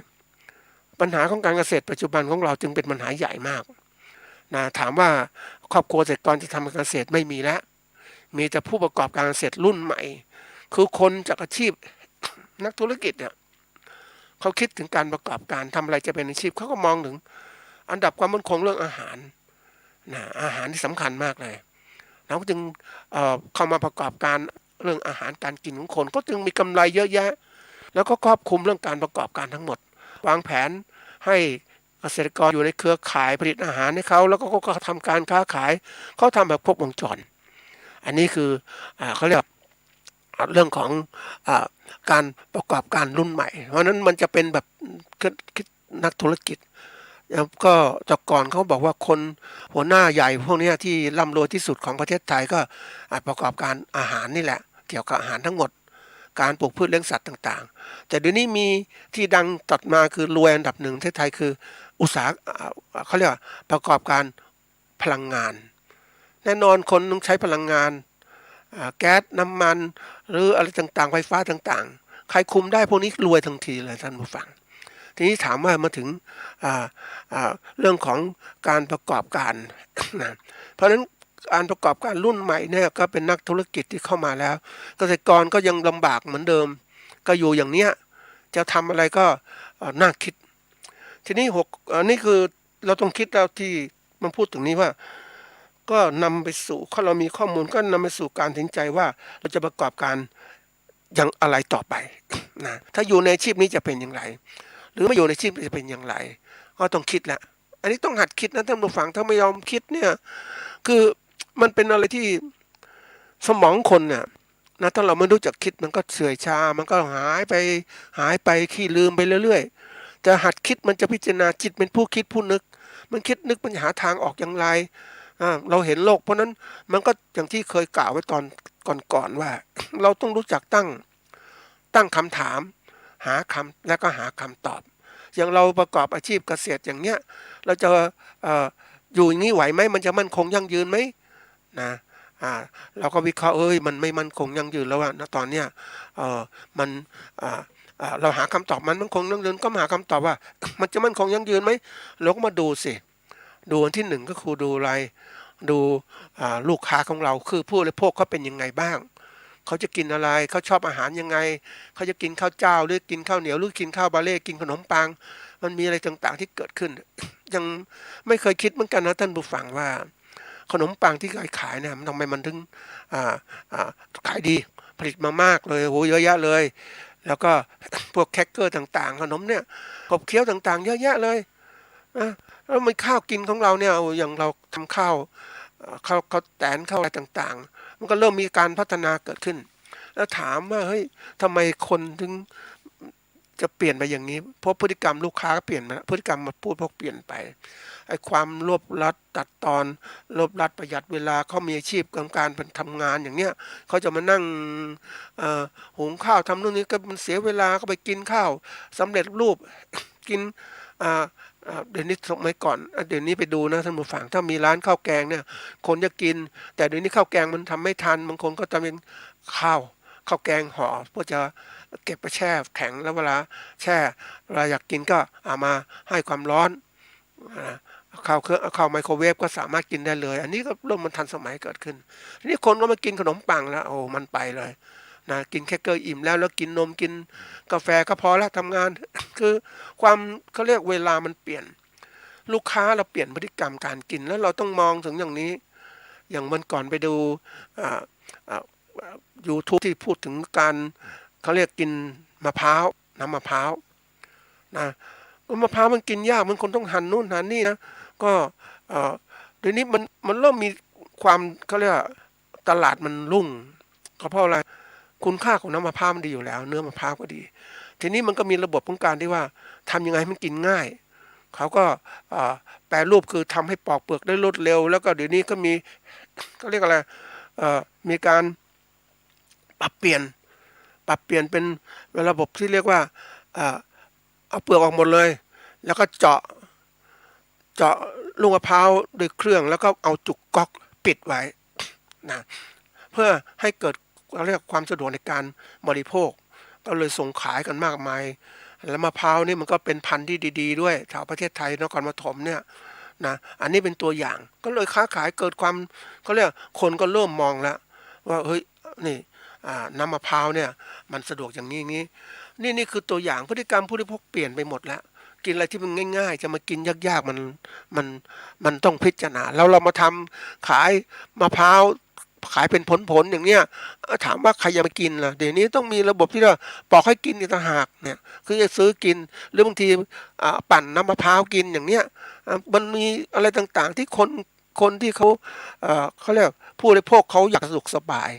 ปัญหาของการเกษตรปัจจุบันของเราจึงเป็นปัญหาใหญ่มากนะถามว่าครอบครัวเกษตรกรที่ทำการเกษตรไม่มีแล้วมีแต่ผู้ประกอบการเกษตรรุ่นใหม่คือคนจากอาชีพนักธุรกิจเนี่ยเขาคิดถึงการประกอบการทำอะไรจะเป็นอาชีพเขาก็มองถึงอันดับความมั่นคงเรื่องอาหารนะอาหารที่สำคัญมากเลยเราก็จึงเข้ามาประกอบการเรื่องอาหารการกินของคนก็จึงมีกำไรเยอะแยะแล้วก็ครอบคลุมเรื่องการประกอบการทั้งหมดวางแผนให้เกษตรกรอยู่ในเครือข่ายผลิตอาหารให้เขาแล้วก็ทำการค้าขายเขาทำแบบครบวงจรอันนี้คือเขาเรียกเรื่องของการประกอบการรุ่นใหม่เพราะนั้นมันจะเป็นแบบคิดนักธุรกิจก็จากก่อนเขาบอกว่าคนหัวหน้าใหญ่พวกนี้ที่ร่ำรวยที่สุดของประเทศไทยก็ประกอบการอาหารนี่แหละเกี่ยวกับอาหารทั้งหมดการปลูกพืชเลี้ยงสัตว์ต่างๆแต่เดี๋ยวนี้มีที่ดังตัดมาคือรวยอันดับหนึ่งประเทศไทยคืออุตสาหเขาเรียกว่าประกอบการพลังงานแน่นอนคนต้องใช้พลังงานแก๊สน้ำมันหรืออะไรต่างๆไฟฟ้าต่างๆใครคุมได้พวกนี้รวยทันทีเลยท่านผู้ฟังทีนี้ถามว่ามาถึงเรื่องของการประกอบการนะเพราะฉะนั้นการประกอบการรุ่นใหม่เนี่ยก็เป็นนักธุรกิจที่เข้ามาแล้วเกษตรกรก็ยังลำบากเหมือนเดิมก็อยู่อย่างเนี้ยจะทำอะไรก็น่าคิดทีนี้นี่คือเราต้องคิดแล้วที่มันพูดถึงนี้ว่าก็นำไปสู่ถ้าเรามีข้อมูลก็นำไปสู่การตัดสินใจว่าเราจะประกอบการอย่างอะไรต่อไปนะถ้าอยู่ในอาชีพนี้จะเป็นอย่างไรหรือไม่อยู่ในอาชีพจะเป็นอย่างไรก็ต้องคิดแหละอันนี้ต้องหัดคิดนะท่านผู้ฟังถ้าไม่ยอมคิดเนี่ยคือมันเป็นอะไรที่สมองคนเนี่ยนะถ้าเราไม่รู้จักคิดมันก็เสื่อยชามันก็หายไปขี้ลืมไปเรื่อยๆจะหัดคิดมันจะพิจารณาจิตเป็นผู้คิดผู้นึกมันคิดนึกมันหาทางออกอย่างไรเราเห็นโลกเพราะนั้นมันก็อย่างที่เคยกล่าวไว้ตอนก่อนว่าเราต้องรู้จักตั้งคำถามหาคำแล้วก็หาคำตอบอย่างเราประกอบอาชีพเกษตรอย่างเนี้ยเราจะอยู่อย่างนี้ไหวไหมมันจะมั่นคงยั่งยืนไหมนะเราก็วิเคราะห์มันไม่มั่นคงยั่งยืนแล้วนะตอนเนี้ยมันเราหาคำตอบมันมั่นคงยั่งยืนก็หาคำตอบว่ามันจะมั่นคงยั่งยืนไหมเราก็มาดูสิดูอันที่หนึ่งก็คือดูอะไรดูลูกค้าของเราคือผู้บริโภคเขาเป็นยังไงบ้างเขาจะกินอะไรเขาชอบอาหารยังไงเขาจะกินข้าวเจ้าหรือกินข้าวเหนียวหรือกินข้าวบาเล่กินขนมปังมันมีอะไรต่างๆที่เกิดขึ้นยังไม่เคยคิดเหมือนกันนะท่านผู้ฟังว่าขนมปังที่ขายเนี่ยทำไมมันถึงขายดีผลิตมามากเลยโหเยอะแยะเลยแล้วก็พวกแคคเกอร์ต่างๆขนมเนี่ยขบเคี้ยวต่างๆเยอะแยะเลยนะแล้วมันข้าวกินของเราเนี่ยอย่างเราทำข้าวแตนข้าวอะไรต่างๆมันก็เริ่มมีการพัฒนาเกิดขึ้นแล้วถามว่าเฮ้ยทำไมคนถึงจะเปลี่ยนไปอย่างนี้เพราะพฤติกรรมลูกค้าเปลี่ยนไปพฤติกรรมมาพูดพวกเปลี่ยนไปไอ้ความรวบรัดตัดตอนรวบรัดประหยัดเวลาเขามีอาชีพการเป็นทำงานอย่างเนี้ยเขาจะมานั่งหุงข้าวทำนู่นนี่ก็มันเสียเวลาก็ไปกินข้าวสำเร็จรูปกินเดี๋ยวนี้สมัยก่อนเดี๋ยวนี้ไปดูนะท่านผู้ฟังถ้ามีร้านข้าวแกงเนี่ยคนจะกินแต่เดี๋ยวนี้ข้าวแกงมันทำไม่ทันบางคนก็จะเป็นข้าวแกงห่อเพื่อจะเก็บไปแช่แข็งแล้วเวลาแช่เวลาอยากกินก็เอามาให้ความร้อน เข้าไมโครเวฟก็สามารถกินได้เลยอันนี้ก็เริ่มมันทันสมัยเกิดขึ้นทีนี้คนก็มากินขนมปังแล้วโอ้มันไปเลยนะกินแค่เกอร์อิ่มแล้วกินนมกินกาแฟก็พอแล้วทำงาน คือความเขาเรียกเวลามันเปลี่ยนลูกค้าเราเปลี่ยนพฤติกรรมการกินแล้วเราต้องมองถึงอย่างนี้อย่างวันก่อนไปดูYouTube ที่พูดถึงการเขาเรียกกินมะพร้าวน้ำมะพร้าวนะมะพร้าวมันกินยากมันคนต้องหั่นนู่นหั่นนี่นะก็เดี๋ยวนี้มันเริ่มมีความเขาเรียกตลาดมันรุ่งก็เพราะอะไรคุณค่าของน้ำมะพร้าวมันดีอยู่แล้วเนื้อมะพร้าวก็ดีทีนี้มันก็มีระบบของการที่ว่าทำยังไงให้มันกินง่ายเขาก็แปรรูปคือทำให้ปอกเปลือกได้รวดเร็วแล้วก็เดี๋ยวนี้ก็มีเขาเรียกอะไรมีการปรับเปลี่ยนเป็นระบบที่เรียกว่าเอาเปลือกออกหมดเลยแล้วก็เจาะลูกมะพร้าวด้วยเครื่องแล้วก็เอาจุกก๊อกปิดไว้นะเพื่อให้เกิดเราเรียกความสะดวกในการบริโภคก็เลยส่งขายกันมากมายแล้วมะพร้าวนี่มันก็เป็นพันธุ์ที่ดีๆด้วยชาวประเทศไทยนครปฐมเนี่ยนะอันนี้เป็นตัวอย่างก็เลยค้าขายเกิดความเขาเรียกคนก็เริ่มมองแล้วว่าเฮ้ยนี่น้ำมะพร้าวเนี่ยมันสะดวกอย่างนี้นี่คือตัวอย่างพฤติกรรมผู้บริโภคเปลี่ยนไปหมดแล้วกินอะไรที่มันง่ายๆจะมากินยากๆมันต้องพิจารณาแล้วเรามาทำขายมะพร้าวขายเป็นผลอย่างเนี้ยถามว่าใครจะมากินล่ะเดี๋ยวนี้ต้องมีระบบที่เราปอกให้กินอีกต่างหากเนี่ยคือจะซื้อกินหรือบางทีปั่นน้ำมะพร้าวกินอย่างเนี้ยมันมีอะไรต่างๆที่คนที่เขาเรียกผู้บริโภคเขาอยากสะดวกสบาย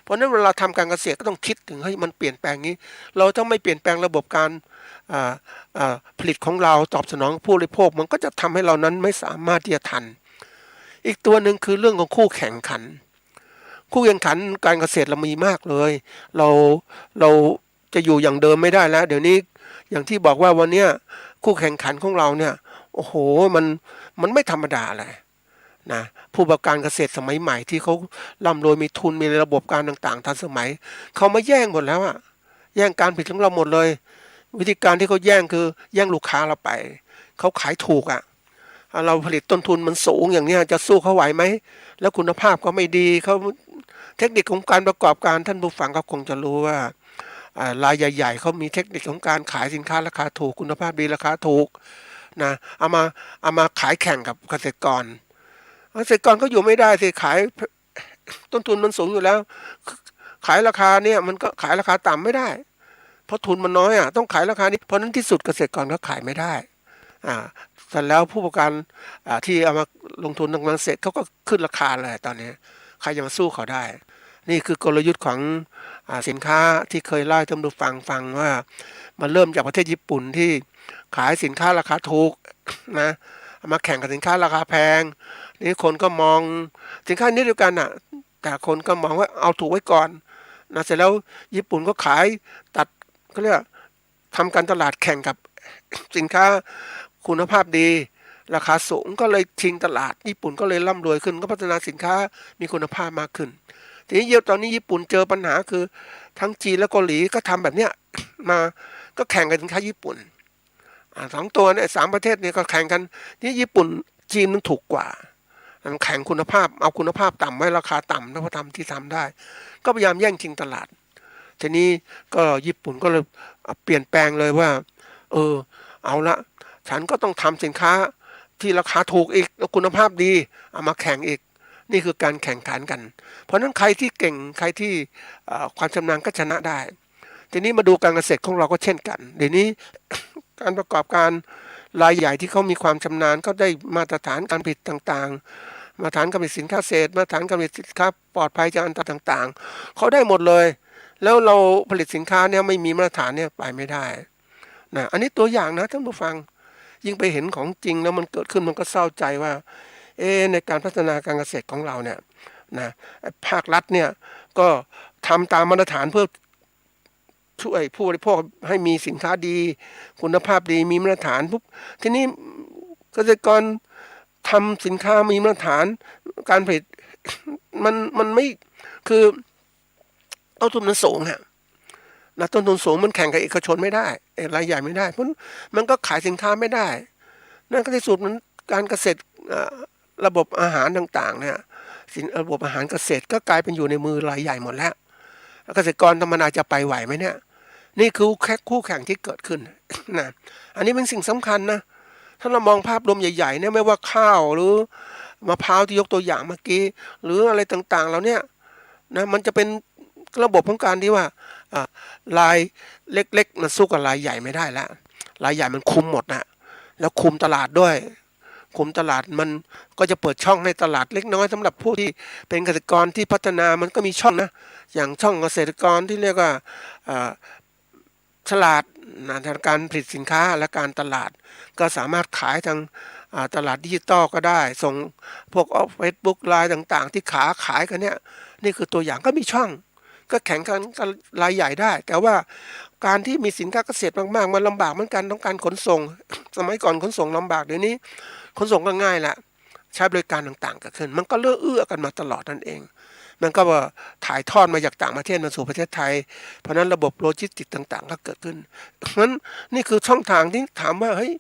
เพราะนั้นเวลาทำการเกษตรก็ต้องคิดถึงให้มันเปลี่ยนแปลงนี้เราต้องไม่เปลี่ยนแปลงระบบการผลิตของเราตอบสนองผู้บริโภคมันก็จะทำให้เรานั้นไม่สามารถที่จะทันอีกตัวหนึ่งคือเรื่องของคู่แข่งขันการเกษตรเรามีมากเลยเราจะอยู่อย่างเดิมไม่ได้แล้วเดี๋ยวนี้อย่างที่บอกว่าวันนี้คู่แข่งขันของเราเนี่ยโอ้โหมันไม่ธรรมดาเลยนะผู้ประกอบการเกษตรสมัยใหม่ที่เขาร่ำรวยมีทุนมีระบบการต่างๆทันสมัยเขามาแย่งหมดแล้วอะแย่งการผลิตของเราหมดเลยวิธีการที่เขาแย่งคือแย่งลูกค้าเราไปเขาขายถูกอะเราผลิตต้นทุนมันสูงอย่างนี้จะสู้เขาไหวไหมแล้วคุณภาพก็ไม่ดีเขาเทคนิคของการประกอบการท่านผู้ฟังก็คงจะรู้ว่ารายใหญ่ๆเขามีเทคนิคของการขายสินค้าราคาถูกคุณภาพดีราคาถูกนะเอามาขายแข่งกับเกษตรกรก็อยู่ไม่ได้สิขายต้นทุนมันสูงอยู่แล้วขายราคาเนี่ยมันก็ขายราคาต่ำไม่ได้เพราะทุนมันน้อยต้องขายราคานี้เพราะนั้นที่สุดเกษตรกรก็ขายไม่ได้เสร็จแล้วผู้ประกอบการที่เอามาลงทุนทางการเกษตรเขาก็ขึ้นราคาเลยตอนนี้ใครจะมาสู้เขาได้นี่คือกลยุทธ์ของสินค้าที่เคยเล่าให้ท่านผู้ฟังว่ามันเริ่มจากประเทศญี่ปุ่นที่ขายสินค้าราคาถูกนะมาแข่งกับสินค้าราคาแพงนี่คนก็มองสินค้านี้เดียวกันแต่คนก็มองว่าเอาถูกไว้ก่อนนะเสร็จแล้วญี่ปุ่นก็ขายตัดเขาเรียกทำการตลาดแข่งกับสินค้าคุณภาพดีราคาสูงก็เลยชิงตลาดญี่ปุ่นก็เลยร่ำรวยขึ้นก็พัฒนาสินค้ามีคุณภาพมากขึ้นทีนี้ตอนนี้ญี่ปุ่นเจอปัญหาคือทั้งจีนและเกาหลีก็ทำแบบเนี้ยมาก็แข่งกันสินค้าญี่ปุ่น2 ตัวเนี่ย3 ประเทศเนี่ยก็แข่งกันนี่ญี่ปุ่นจีนมันถูกกว่าแข่งคุณภาพเอาคุณภาพต่ำไว้ราคาต่ำแล้วพอทำที่ทำได้ก็พยายามแย่งชิงตลาดทีนี้ก็ญี่ปุ่นก็เลยเปลี่ยนแปลงเลยว่าเอาละฉันก็ต้องทำสินค้าที่ราคาถูกอีกแล้วคุณภาพดีเอามาแข่งอีกนี่คือการแข่งขันกันเพราะนั้นใครที่เก่งใครที่ความชำนาญก็ชนะได้ทีนี้มาดูการเกษตรของเราก็เช่นกันเดี๋ยวนี้การประกอบการรายใหญ่ที่เขามีความชำนาญก็ได้มาตรฐานการผลิตต่างๆมาตรฐานการผลิตสินค้าเกษตรมาตรฐานการผลิตสินค้าปลอดภัยจากอันตรายต่างๆเขาได้หมดเลยแล้วเราผลิตสินค้าเนี่ยไม่มีมาตรฐานเนี่ยไปไม่ได้นะอันนี้ตัวอย่างนะท่านผู้ฟังยิ่งไปเห็นของจริงแล้วมันเกิดขึ้นมันก็เศร้าใจว่าในการพัฒนาการเกษตรของเราเนี่ยนะภาครัฐเนี่ยก็ทำตามมาตรฐานเพื่อช่วยผู้บริโภคให้มีสินค้าดีคุณภาพดีมีมาตรฐานปุ๊บทีนี้เกษตรกรทำสินค้ามีมาตรฐานการผลิตมันไม่คือต้นทุนมันสูงนะต้นทุนสูงมันแข่งกับเอกชนไม่ได้รายใหญ่ไม่ได้เพราะมันก็ขายสินค้าไม่ได้นั่นก็ที่สุดมันการเกษตร เอ่อระบบอาหารต่างๆเนี่ยระบบอาหารเกษตรก็กลายเป็นอยู่ในมือรายใหญ่หมดแล้วเกษตรกรธรรมดาจะไปไหวไหมเนี่ยนี่คือคู่แข่งที่เกิดขึ้นนะอันนี้เป็นสิ่งสำคัญนะถ้าเรามองภาพรวมใหญ่ๆเนี่ยไม่ว่าข้าวหรือมะพร้าวที่ยกตัวอย่างเมื่อกี้หรืออะไรต่างๆเราเนี่ยนะมันจะเป็นระบบของการที่ว่ารายเล็กๆมันสู้กับรายใหญ่ไม่ได้แล้วรายใหญ่มันคุมหมดนะแล้วคุมตลาดด้วยคุมตลาดมันก็จะเปิดช่องในตลาดเล็กน้อยสำหรับผู้ที่เป็นเกษตรกรที่พัฒนามันก็มีช่องนะอย่างช่องเกษตรกรที่เรียกว่าฉลาดทางการผลิตสินค้าและการตลาดก็สามารถขายทางตลาดดิจิตอลก็ได้ส่งพวกFacebook ไลน์ต่างๆที่ขายกันเนี่ยนี่คือตัวอย่างก็มีช่องก็แข่งกันกับรายใหญ่ได้แต่ว่าการที่มีสินค้าเกษตรมากๆมันลำบากเหมือนกันต้องการขนส่งสมัยก่อนขนส่งลำบากเดี๋ยวนี้ขนส่งก็ง่ายละใช้บริการต่างๆเกิดขึ้นมันก็เอื้อกันมาตลอดนั่นเองมันก็ถ่ายทอดมาจากต่างประเทศมาสู่ประเทศไทยเพราะนั้นระบบโลจิสติกส์ต่างๆก็เกิดขึ้นเพราะนั้นนี่คือช่องทางที่ถามว่าเฮ้ย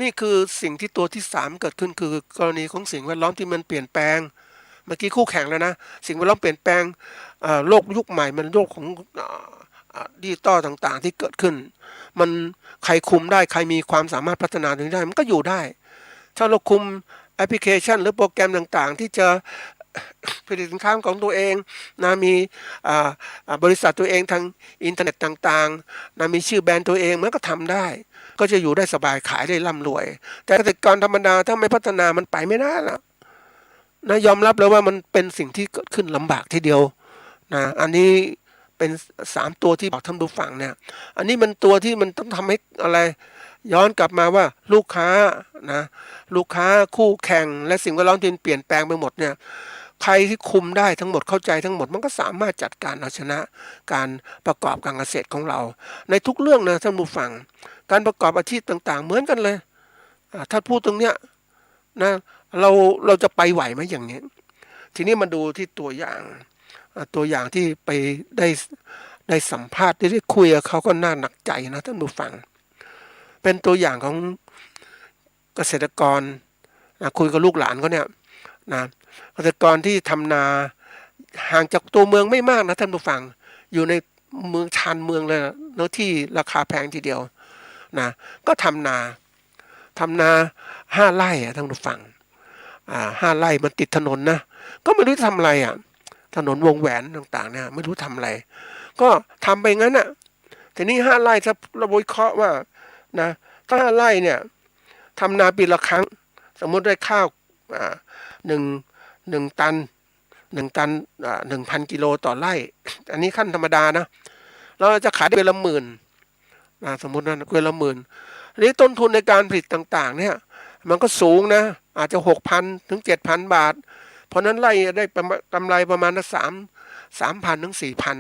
นี่คือสิ่งที่ตัวที่3เกิดขึ้นคือกรณีของสิ่งแวดล้อมที่มันเปลี่ยนแปลงเมื่อกี้คู่แข่งแล้วนะสิ่งแวดล้อมเปลี่ยนแปลงโลกยุคใหม่มันโลกของดิจิตอลต่างๆที่เกิดขึ้นมันใครคุมได้ใครมีความสามารถพัฒนาตรงนี้ได้มันก็อยู่ได้ถ้าเราคุมแอปพลิเคชันหรือโปรแกรมต่างๆที่จะผลิตสินค้าของตัวเองนะมีบริษัทตัวเองทางอินเทอร์เน็ตต่างๆนะมีชื่อแบรนด์ตัวเองมันก็ทำได้ก็จะอยู่ได้สบายขายได้ร่ำรวยแต่เกษตรกรธรรมดาถ้าไม่พัฒนามันไปไม่ได้นะยอมรับเลยว่ามันเป็นสิ่งที่เกิดขึ้นลำบากทีเดียวนะอันนี้เป็น3ตัวที่บอกท่านผู้ฟังเนี่ยอันนี้มันตัวที่มันต้องทำให้อะไรย้อนกลับมาว่าลูกค้านะลูกค้าคู่แข่งและสิ่งแวดล้อมที่เปลี่ยนแปลงไปหมดเนี่ยใครที่คุมได้ทั้งหมดเข้าใจทั้งหมดมันก็สามารถจัดการเอาชนะการประกอบการเกษตรของเราในทุกเรื่องนะท่านผู้ฟังการประกอบอาชีพต่างๆเหมือนกันเลยถ้าพูดตรงเนี้ยนะเราจะไปไหวไหมอย่างนี้ทีนี้มาดูที่ตัวอย่างที่ไปได้สัมภาษณ์ได้คุยกับเขาก็น่าหนักใจนะท่านผู้ฟังเป็นตัวอย่างของเกษตรกรนะคุยกับลูกหลานเขาเนี่ยนะเกษตรกรที่ทำนาห่างจากตัวเมืองไม่มากนะท่านผู้ฟังอยู่ในเมืองชานเมืองเลยนะเนื้อที่ราคาแพงทีเดียวนะก็ทำนา5 ไร่ท่านผู้ฟัง5 ไร่มันติดถนนนะก็ไม่รู้ทำอะไรถนนวงแหวนต่างๆเนี่ยไม่รู้ทำอะไรก็ทำไปงั้นทีนี้5 ไร่ถ้าเราวิเคราะห์ว่านะถ้า5 ไร่เนี่ยทำนาปีละครั้งสมมติได้ข้าว1 ตัน 1,000 กิโลต่อไร่อันนี้ขั้นธรรมดานะเราจะขายได้เดือนละ10,000สมมตินะเดือนละ10,000อันนี้ต้นทุนในการผลิตต่างๆเนี่ยมันก็สูงนะอาจจะ 6,000 ถึง 7,000 บาทเพราะนั้นไร่ได้กำไรประมาณ3,000 ถึง 4,000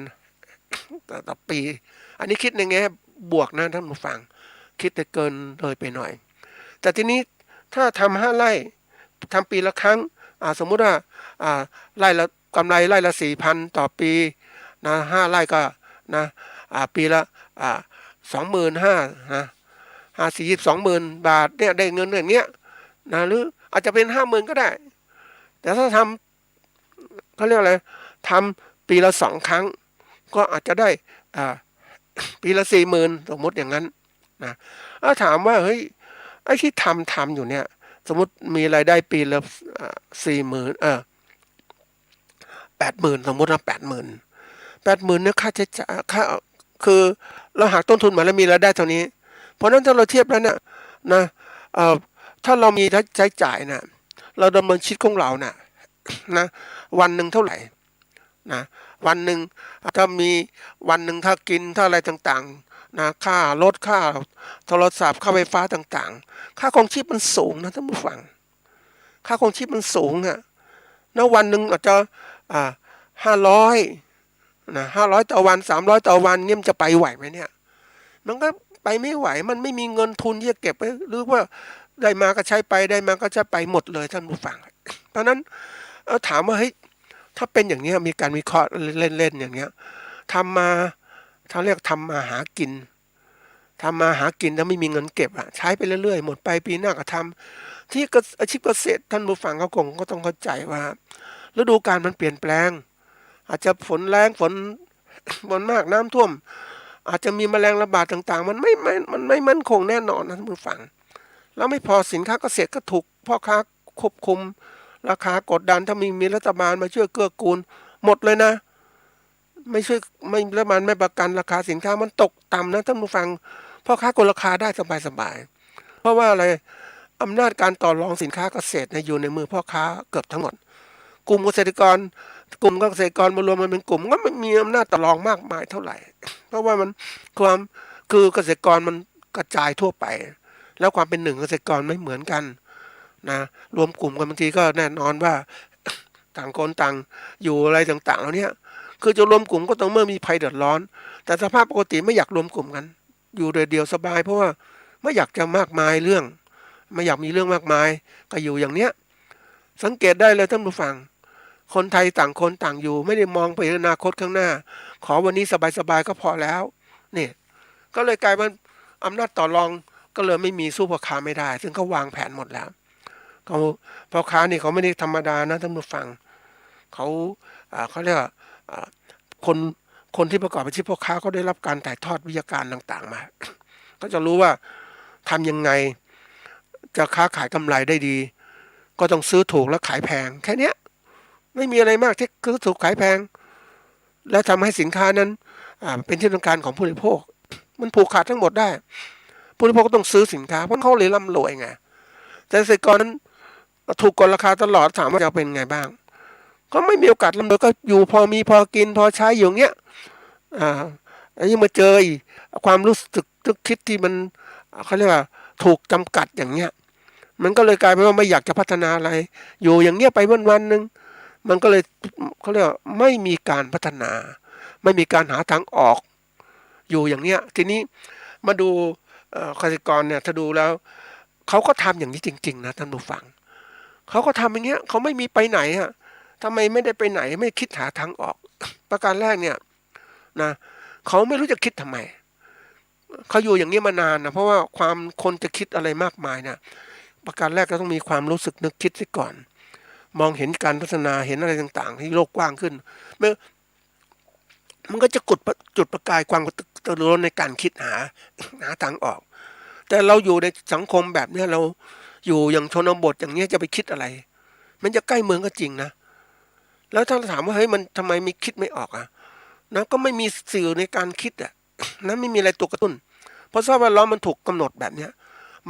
ต่อปีอันนี้คิดในแง่บวกนะท่านผู้ฟังคิดแต่เกินเลยไปหน่อยแต่ทีนี้ถ้าทำ5 ไร่ทำปีละครั้งสมมุติว่าไร่ละกำไรไร่ละ 4,000 ต่อปีนะ5 ไร่ก็นะปีละ25,000นะ20,000 บาทเนี่ยได้เงินอย่างเงี้ยนะหรืออาจจะเป็น 50,000 ก็ได้แต่ถ้าทำเขาเรียกอะไรทำปีละ2 ครั้งก็อาจจะได้ปีละ 40,000 สมมติอย่างนั้นนะถ้าถามว่าเฮ้ยไอ้ที่ทำอยู่เนี่ยสมมติมีรายได้ปีละ80,000สมมติว่า80,000เนี่ยค่าใช้จ่ายค่าคือเราหักต้นทุนมาแล้วมีรายได้เท่านี้เพราะนั้นถ้าเราเทียบแล้วเนี่ยนะถ้าเรามีใช้จ่ายนะเราดำเนินชีวิตของเรานะวันหนึ่งเท่าไหร่นะวันหนึ่งถ้ามีวันหนึ่งถ้ากินถ้าอะไรต่างๆนะค่ารถค่าโทรศัพท์ค่าไฟฟ้าต่างๆค่าครองชีพมันสูงนะท่านผู้ฟังค่าครองชีพมันสูงนะวันหนึ่งอาจจะ500ต่อวัน300ต่อวันเนี่ยมันจะไปไหวไหมเนี่ยมันก็ไปไม่ไหวมันไม่มีเงินทุนที่จะเก็บไว้หรือว่าได้มาก็ใช้ไปได้มาก็ใช้ไปหมดเลยท่านผู้ฟังเพราะนั้นถามว่าเฮ้ยถ้าเป็นอย่างนี้มีการวิเคราะห์เล่นๆอย่างเงี้ยเขาเรียกทำมาหากินถ้าไม่มีเงินเก็บใช้ไปเรื่อยๆหมดไปปีหน้าก็ท ที่อาชีพเกษตรท่านผู้ฟังเขาคงก็ต้องเข้าใจว่าฤดูกาลมันเปลี่ยนแปลงอาจจะฝนแรงฝนมากน้ำท่วมอาจจะมีแมลงระบาดต่างๆมันไม่มั่นคงแน่นอนนะท่านผู้ฟังแล้วไม่พอสินค้าเกษตรก็ถูกพ่อค้าควบคุมราคากดดันถ้ามีรัฐบาลมาช่วยเกื้อกูลหมดเลยนะไม่ช่วยไม่รัฐบาลไม่ประกันราคาสินค้ามันตกต่ำนะท่านผู้ฟังพ่อค้ากดราคาได้สบายๆเพราะว่าอะไรอำนาจการต่อรองสินค้าเกษตรอยู่ในมือพ่อค้าเกือบทั้งหมดกลุ่มเกษตรกรมารวมมันเป็นกลุ่มก็ไม่มีอำนาจต่อรองมากมายเท่าไหร่เพราะว่ามันคือเกษตรกรมันกระจายทั่วไปแล้วความเป็นหนึ่งเกษตรกรไม่เหมือนกันนะรวมกลุ่มกันบางทีก็แน่นอนว่าต่างคนต่างอยู่อะไรต่างๆแล้วเนี่ยคือจะรวมกลุ่มก็ต้องเมื่อมีภัยเดือดร้อนแต่สภาพปกติไม่อยากรวมกลุ่มกันอยู่โดยเดียวสบายเพราะว่าไม่อยากจะมากมายเรื่องไม่อยากมีเรื่องมากมายก็อยู่อย่างเนี้ยสังเกตได้เลยท่านผู้ฟังคนไทยต่างคนต่างอยู่ไม่ได้มองไปอนาคตข้างหน้าขอวันนี้สบายๆก็พอแล้วนี่ก็เลยกลายเป็นอำนาจต่อรองก็เลยไม่มีสู้พ่อค้าไม่ได้ซึ่งเขาวางแผนหมดแล้วเขาพ่อค้านี่เขาไม่ได้ธรรมดานะท่านผู้ฟังเขาเรียกว่าคนที่ประกอบอาชีพพ่อค้าก็ได้รับการถ่ายทอดวิทยาการต่างๆมาก็จะรู้ว่าทำยังไงจะค้าขายกำไรได้ดีก็ต้องซื้อถูกแล้วขายแพงแค่เนี้ยไม่มีอะไรมากที่ซื้อถูกขายแพงแล้วทำให้สินค้านั้นเป็นที่ต้องการของผู้บริโภคมันผูกขาดทั้งหมดได้ผู้บริโภคก็ต้องซื้อสินค้าเพราะเขาเลยร่ำรวยไงแต่เกษตรกรนั้นถูกกดราคาตลอดถามว่าจะเป็นไงบ้างก็ไม่มีโอกาสร่ำรวยก็อยู่พอมีพอกินพอใช้อยู่เงี้ยยังมาเจอความรู้สึกนึกคิดที่มันเขาเรียกว่าถูกจำกัดอย่างเงี้ยมันก็เลยกลายเป็นว่าไม่อยากจะพัฒนาอะไรอยู่อย่างเงี้ยไปวันๆนึงมันก็เลยเขาเรียกว่าไม่มีการพัฒนาไม่มีการหาทางออกอยู่อย่างเนี้ยทีนี้มาดูเกษตรกรเนี่ยถ้าดูแล้วเขาก็ทำอย่างนี้จริงๆนะท่านผู้ฟังเขาก็ทำอย่างเงี้ยเขาไม่มีไปไหนอะทำไมไม่ได้ไปไหนไม่คิดหาทางออกประการแรกเนี่ยนะเขาไม่รู้จะคิดทำไมเขาอยู่อย่างนี้มานานนะเพราะว่าความคนจะคิดอะไรมากมายเนี่ยประการแรกก็ต้องมีความรู้สึกนึกคิดซะก่อนมองเห็นการพัฒนาเห็นอะไรต่างๆที่โลกกว้างขึ้นมันก็จะจุดประกายความตระหนักในการคิดหาทางออกแต่เราอยู่ในสังคมแบบนี้เราอยู่อย่างชนบทอย่างนี้จะไปคิดอะไรมันจะใกล้เมืองก็จริงนะแล้วถ้าถามว่าเฮ้ยมันทำไมไม่คิดไม่ออกนะก็ไม่มีสื่อในการคิดนั้นไม่มีอะไรตัวกระตุ้นเพราะสภาพแวดล้อมมันถูกกำหนดแบบนี้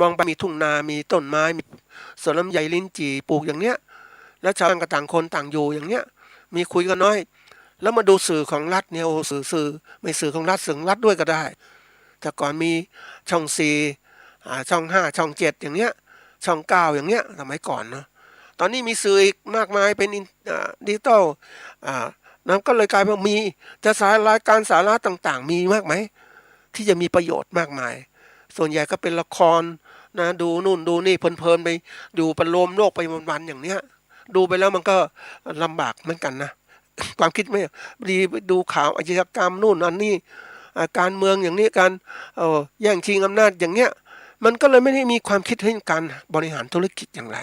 มองไปมีทุ่งนามีต้นไม้มีสวนลำไยลิ้นจี่ปลูกอย่างเนี้ยแล้วชาวบ้านก็ต่างคนต่างอยู่อย่างเนี้ยมีคุยกันน้อยแล้วมาดูสื่อของรัฐเนี่ยสื่อไม่สื่อของรัฐสื่อของรัฐด้วยก็ได้แต่ก่อนมีช่อง4ช่อง5ช่อง7อย่างเนี้ยช่อง9อย่างเนี้ยสมัยก่อนเนาะตอนนี้มีสื่ออีกมากมายเป็นดิจิตอลนั้นก็เลยกลายเป็นมีจะรายการสาระต่างๆมีมากไหมที่จะมีประโยชน์มากมายส่วนใหญ่ก็เป็นละครนะดูนู่นดูนี่เพลินๆไปดูประโลมโลกไปวันๆอย่างเนี้ยดูไปแล้วมันก็ลำบากเหมือนกันนะความคิดไม่ดีไปดูข่าวอาชญากรรมนู่นอันนี้การเมืองอย่างนี้การแย่งชิงอำนาจอย่างเนี้ยมันก็เลยไม่ได้มีความคิดให้การบริหารธุรกิจอย่างไร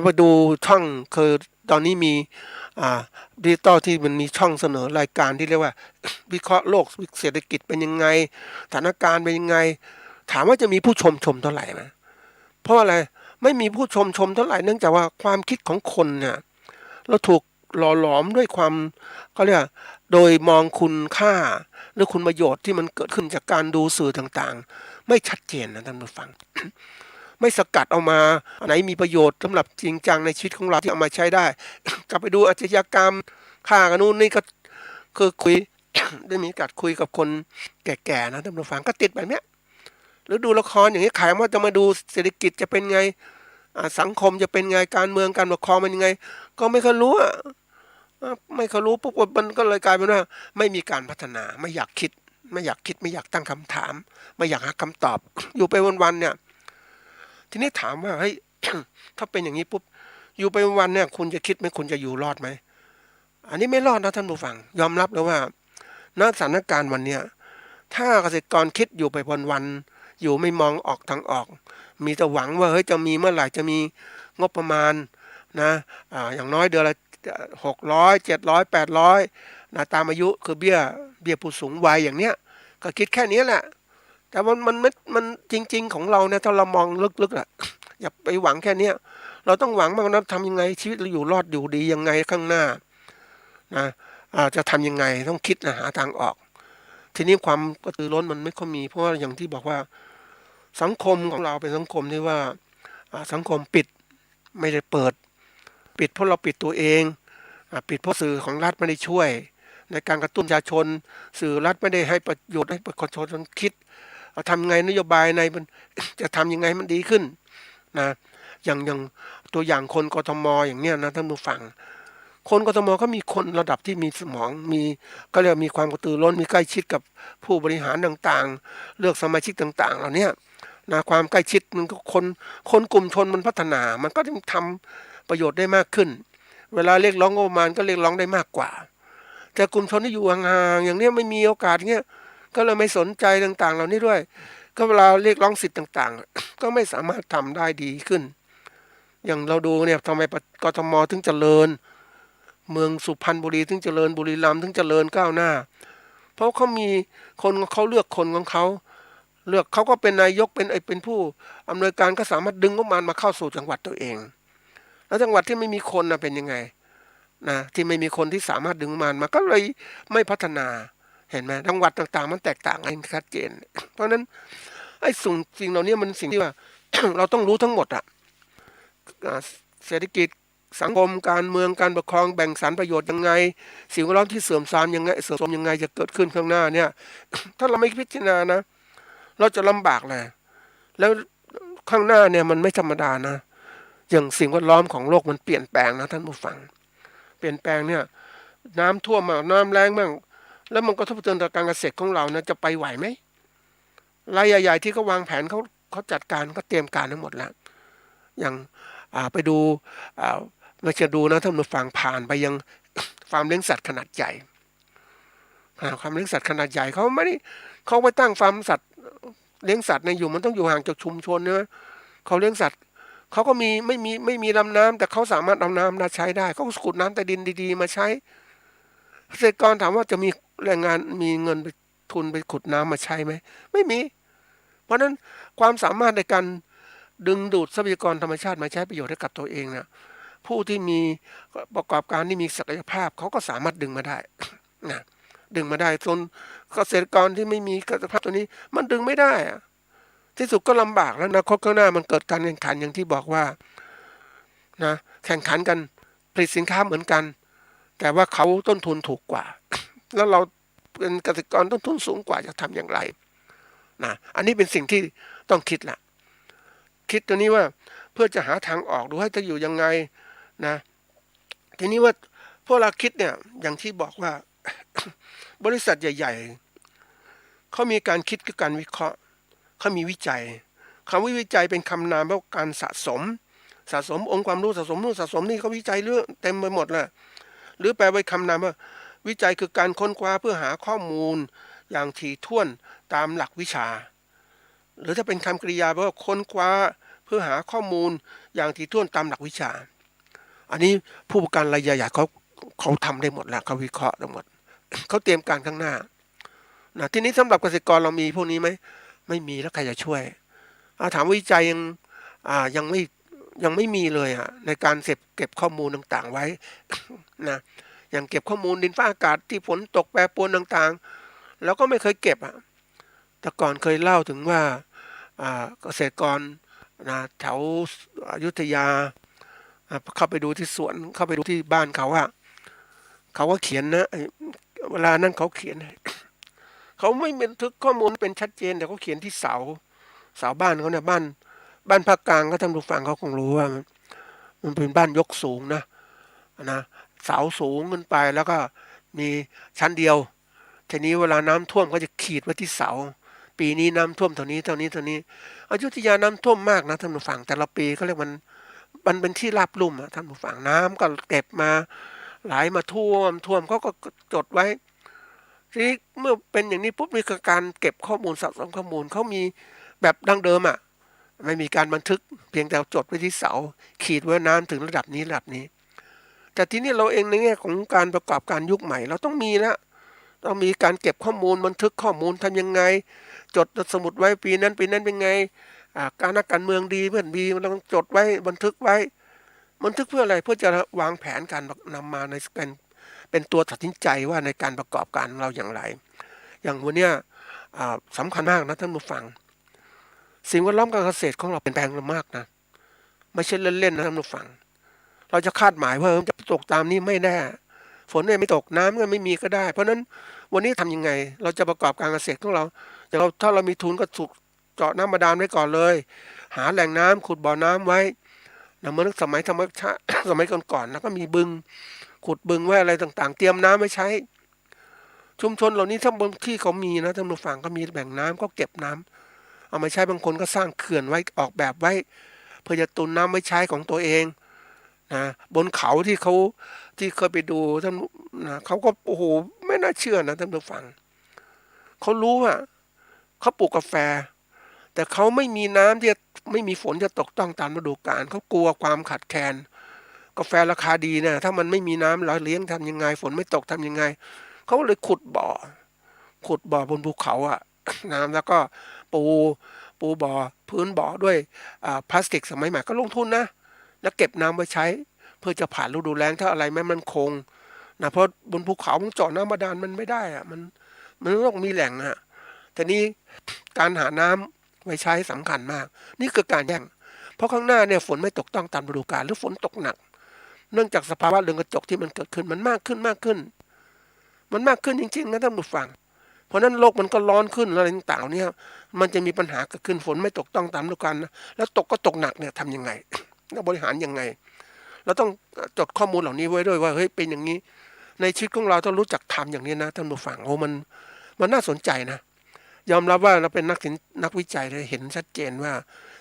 มาดูช่องคือตอนนี้มีดิจิตอลที่มันมีช่องเสนอรายการที่เรียกว่าวิเคราะห์โลกเศรษฐกิจเป็นยังไงสถานการณ์เป็นยังไงถามว่าจะมีผู้ชมเท่าไหร่ไหมเพราะอะไรไม่มีผู้ชมเท่าไหร่เนื่องจากว่าความคิดของคนเนี่ยเราถูกหล่อหลอมด้วยความเขาเรียกโดยมองคุณค่าหรือคุณประโยชน์ที่มันเกิดขึ้นจากการดูสื่อต่างๆไม่ชัดเจนนะท่านผู้ฟัง ไม่สกัดเอามาอันไหนมีประโยชน์สำหรับจริงจังในชีวิตของเราที่เอามาใช้ได้ กลับไปดูอาชญากรรมฆ่ากันนู่นนี่ก็คือคุย ได้มีโอกาสคุยกับคนแก่ๆนะท่านผู้ฟังก็ติดแบบเนี้ยหรือดูละครอย่างนี้ขายว่าจะมาดูเศรษฐกิจจะเป็นไงสังคมจะเป็นไงการเมืองการปกครองเป็นยังไงก็ไม่เคยรู้ไม่เคยรู้ปุ๊บมันก็เลยกลายเป็นว่าไม่มีการพัฒนาไม่อยากคิดไม่อยากตั้งคำถามไม่อยากหาคำตอบ อยู่ไปวันๆเนี่ยทีนี้ถามว่าเฮ้ย ถ้าเป็นอย่างนี้ปุ๊บอยู่ไปวันเนี่ยคุณจะคิดไหมคุณจะอยู่รอดไหมอันนี้ไม่รอดนะท่านผู้ฟังยอมรับเลยว่าณสถานการณ์วันเนี้ยถ้าเกษตรกรคิดอยู่ไปวันๆอยู่ไม่มองออกทางออก มีแต่หวังว่าเฮ้ยจะมีเมื่อไหร่จะมีงบประมาณนะอย่างน้อยเดือนละ600 700 800นะตามอายุคือเบี้ยผู้สูงวัยอย่างเนี้ยก็คิดแค่นี้แหละแต่มันจริงๆของเราเนี่ยถ้าเรามองลึกๆอ่ะอย่าไปหวังแค่เนี้ยเราต้องหวังบ้างนะทำยังไงชีวิตเราอยู่รอดอยู่ดียังไงข้างหน้านะจะทำยังไงต้องคิดนะหาทางออกทีนี้ความกระตือร้นมันไม่ค่อยมีเพราะว่าอย่างที่บอกว่าสังคมของเราเป็นสังคมที่ว่าสังคมปิดไม่ได้เปิดปิดเพราะเราปิดตัวเองปิดเพราะสื่อของรัฐไม่ได้ช่วยในการกระตุ้นประชาชนสื่อรัฐไม่ได้ให้ประโยชน์ให้ประชาชนคิดทำไงนโยบายในมันจะทำยังไงมันดีขึ้นนะอย่างตัวอย่างคนกทมอย่างเนี้ยนะท่านผู้ฟังคนกทมก็มีคนระดับที่มีสมองมีก็เรียกมีความกระตือรือร้นมีใกล้ชิดกับผู้บริหารต่างๆเลือกสมาชิกต่างๆเหล่านี้นะความใกล้ชิดมันก็คนกลุ่มชนมันพัฒนามันก็ทำประโยชน์ได้มากขึ้นเวลาเรียกร้องงบประมาณก็เรียกร้องได้มากกว่าแต่กลุ่มชนที่อยู่ห่างๆอย่างนี้ไม่มีโอกาสเงี้ยก็เลยไม่สนใจต่างๆเหล่านี้ด้วยก็เวลาเรียกร้องสิทธิ์ต่างๆก็ไม่สามารถทำได้ดีขึ้นอย่างเราดูเนี่ยทำไมกทมถึงเจริญเมืองสุพรรณบุรีถึงเจริญบุรีรัมย์ถึงเจริญก้าวหน้าเพราะเขามีคนเขาเลือกคนของเขาเลือกเขาก็เป็นนายกเป็นผู้อำนวยการก็สามารถดึงงบประมาณมาเข้าสู่จังหวัดตัวเองแล้วจังหวัดที่ไม่มีคนเป็นยังไงนะที่ไม่มีคนที่สามารถดึงงบประมาณมาก็เลยไม่พัฒนาเห็นไหมจังหวัดต่างๆมันแตกต่างกันชัดเจนเพราะฉะนั้นไอ้สิ่งเหล่านี้มันสิ่งที่ว่า เราต้องรู้ทั้งหมดเศรษฐกิจสังคมการเมืองการปกครองแบ่งสรรประโยชน์ยังไงสิ่งแวดล้อมที่เสื่อมทรามยังไงเสื่อมโทรมยังไงจะเกิดขึ้นข้างหน้าเนี่ย ถ้าเราไม่พิจารณานะเราจะลำบากเลยแล้วข้างหน้าเนี่ยมันไม่ธรรมดานะอย่างสิ่งแวดล้อมของโลกมันเปลี่ยนแปลงนะท่านผู้ฟังเปลี่ยนแปลงเนี่ยน้ำท่วมมาน้ำแรงบ้างแล้วมันก็ทบกระเทือนต่อการเกษตรของเรานะจะไปไหวไหมรายใหญ่ๆที่เขาวางแผนเขาจัดการเขาเตรียมการทั้งหมดแล้วอย่างไปดูไม่จะดูนะท่านผู้ฟังผ่านไปยังฟาร์มเลี้ยงสัตว์ขนาดใหญ่ฟาร์มเลี้ยงสัตว์ขนาดใหญ่เขาไม่ได้เขาไปตั้งฟาร์มสัตว์เลี้ยงสัตว์ในอยู่มันต้องอยู่ห่างจากชุมชนนะเขาเลี้ยงสัตว์เขาก็ไม่มีลำน้ำแต่เขาสามารถเอาน้ำมาใช้ได้เขาขุดน้ำใต้ดินดีๆมาใช้เกษตรกรถามว่าจะมีแรงงานมีเงินไปทุนไปขุดน้ำมาใช้ไหมไม่มีเพราะฉะนั้นความสามารถในการดึงดูดทรัพยากรธรรมชาติมาใช้ประโยชน์ให้กับตัวเองนะผู้ที่มีประกอบการที่มีศักยภาพเขาก็สามารถดึงมาได้นะดึงมาได้ส่วนเกษตรกรที่ไม่มีศักยภาพตัวนี้มันดึงไม่ได้ที่สุดก็ลำบากแล้วนะข้างหน้ามันเกิดการแข่งขันอย่างที่บอกว่านะแข่งขันกันผลิตสินค้าเหมือนกันแต่ว่าเขาต้นทุนถูกกว่า แล้วเราเป็นเกษตรกรต้นทุนสูงกว่าจะทำอย่างไรนะอันนี้เป็นสิ่งที่ต้องคิดละคิดตัวนี้ว่าเพื่อจะหาทางออกดูให้จะอยู่ยังไงนะทีนี้ว่าพวกเราคิดเนี่ยอย่างที่บอกว่า บริษัทใหญ่ๆเขามีการคิดกับการวิเคราะห์เขามีวิจัยคำวิจัยเป็นคำนามว่าการสะสมองค์ความรู้สะสมนู่นสะสมนี่เขาวิจัยเรื่องเต็มไปหมดเลยหรือแปลไว้คำนามว่าวิจัยคือการค้นคว้าเพื่อหาข้อมูลอย่างถี่ถ้วนตามหลักวิชาหรือถ้าเป็นคำกริยาแปลว่าค้นคว้าเพื่อหาข้อมูลอย่างถี่ถ้วนตามหลักวิชาอันนี้ผู้ประกันรายใหญ่ๆเขาทำได้หมดแล้วเขาวิเคราะห์ได้หมดเขาเตรียมการข้างหน้านะทีนี้สำหรับเกษตรกรเรามีพวกนี้ไหมไม่มีแล้วใครจะช่วยถามวิจัยยังไม่มีเลยในการเก็บข้อมูลต่างๆไว้นะอย่างเก็บข้อมูลดินฟ้าอากาศที่ฝนตกแปรปรวนต่างๆแล้วก็ไม่เคยเก็บแต่ก่อนเคยเล่าถึงว่าเกษตรกรนะแถวอยุธยาเข้าไปดูที่สวนเข้าไปดูที่บ้านเขาว่าเขียนนะเวลานั้นเขาเขียนเขาไม่บันทึกข้อมูลเป็นชัดเจนแต่เขาเขียนที่เสาบ้านเขาเนี่ยบ้านภาคกลางก็ท่านผู้ฟังเขาคงรู้ว่ามันเป็นบ้านยกสูงนะเสาสูงขึ้นไปแล้วก็มีชั้นเดียวทีนี้เวลาน้ำท่วมก็จะขีดไว้ที่เสาปีนี้น้ำท่วมเท่านี้อยุธยาน้ำท่วมมากนะท่านผู้ฟังแต่ละปีเขาเรียกมันเป็นที่ราบลุ่มท่านผู้ฟังน้ำก็เก็บมาไหลมาท่วมเขาก็จดไว้ทีนี้เมื่อเป็นอย่างนี้ปุ๊บมีการเก็บข้อมูลสะสมข้อมูลเขามีแบบดั้งเดิม ไม่มีการบันทึกเพียงแต่จดไว้ที่เสาขีดไว้น้ำถึงระดับนี้ระดับนี้แต่ทีนี้เราเองในแง่ของการประกอบการยุคใหม่เราต้องมีนะต้องมีการเก็บข้อมูลบันทึกข้อมูลทำยังไงจดสมุดไว้ปีนั้นเป็นไงการนักการเมืองดีเพื่อนดีเราต้องจดไว้บันทึกไว้บันทึกเพื่ออะไรเพื่อจะวางแผนการนำมาในเป็นตัวตัดสินใจว่าในการประกอบการเราอย่างไรอย่างวันนี้สำคัญมากนะท่านผู้ฟังสิ่งแวดล้อมการเกษตรของเราเปลี่ยนแปลงมากนะไม่ใช่เล่นๆนะท่านผู้ฟังเราจะคาดหมายว่าจะตกตามนี้ไม่แน่ฝนไม่ตกน้ำก็ไม่มีก็ได้เพราะนั้นวันนี้ทำยังไงเราจะประกอบการเกษตรของเราอย่างเราถ้าเรามีทุนก็ถูกเจาะน้ำบาดาลไว้ก่อนเลยหาแหล่งน้ำขุดบ่อน้ำไว้เมื่อสมัยธรรมชาติ สมัยก่อนๆแล้วก็มีบึงขุดบึงไว้อะไรต่างๆเตรียมน้ำไว้ใช้ชุมชนเหล่านี้ถ้าบางที่เขามีนะท่านผู้ฟังก็มีแบ่งน้ำก็เก็บน้ำเอามาใช้บางคนก็สร้างเขื่อนไว้ออกแบบไว้เพื่อจะตุนน้ำไว้ใช้ของตัวเองนะบนเขาที่เคยไปดูท่านนะเขาก็โอ้โหไม่น่าเชื่อนะท่านผู้ฟังเขารู้ว่าเขาปลูกกาแฟแต่เขาไม่มีน้ำที่ไม่มีฝนจะตกต้องตามฤดูกาลเขากลัวความขาดแคลนกาแฟราคาดีนะถ้ามันไม่มีน้ำเลี้ยงทำยังไงฝนไม่ตกทำยังไงเขาเลยขุดบ่อบนภูเขาน้ำแล้วก็ปูบ่อพื้นบ่อด้วยพลาสติกสมัยใหม่ก็ลงทุนนะแล้วเก็บน้ำไว้ใช้เพื่อจะผ่านฤดูแล้งถ้าอะไรไม่มันคงนะเพราะบนภูเขามันเจาะน้ำบาดาลมันไม่ได้มันต้องมีแหล่งแต่นี้การหาน้ำไว้ใช้สำคัญมากนี่คือการแย่งเพราะข้างหน้าเนี่ยฝนไม่ตกต้องตามฤดูกาลหรือฝนตกหนักเนื่องจากสภาวะเรือนกระจกที่มันเกิดขึ้นมันมากขึ้นมันมากขึ้นจริงๆนะท่านผู้ฟังเพราะนั้นโลกมันก็ร้อนขึ้นอะไรต่างๆเนี่ยมันจะมีปัญหาเกิดขึ้นฝนไม่ตกต้องตามฤดูกาลนะแล้วตกก็ตกหนักเนี่ยทำยังไงแล้วบริหารยังไงเราต้องจดข้อมูลเหล่านี้ไว้ด้วยว่าเฮ้ยเป็นอย่างนี้ในชีวิตของเราต้องรู้จักทำอย่างนี้นะท่านผู้ฟังโอ้มันน่าสนใจนะยอมรับว่าเราเป็นนักวิจัยเลยเห็นชัดเจนว่า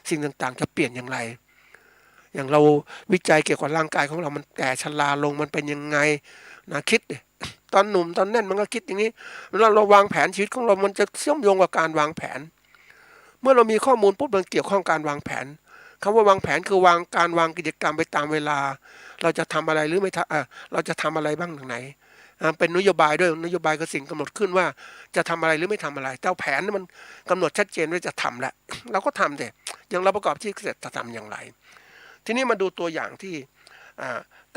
สิ่งต่างๆจะเปลี่ยนอย่างไรอย่างเราวิจัยเกี่ยวกับร่างกายของเรามันแก่ชราลงมันเป็นยังไงนะคิดดิตอนหนุ่มตอนแน่นมันก็คิดอย่างนี้เราวางแผนชีวิตของเรามันจะเชื่อมโยงกับการวางแผนเมื่อเรามีข้อมูลปุ๊บมันเกี่ยวข้องการวางแผนคำว่าวางแผนคือการวางกิจกรรมไปตามเวลาเราจะทำอะไรหรือไม่เราจะทำอะไรบ้างทางไหนเป็นนโยบายด้วยนโยบายก็สิ่งกำหนดขึ้นว่าจะทำอะไรหรือไม่ทำอะไรแต่แผนมันกำหนดชัดเจนว่าจะทำแหละเราก็ทำแต่อย่างเราประกอบที่เกษตรจะทำอย่างไรทีนี้มาดูตัวอย่างที่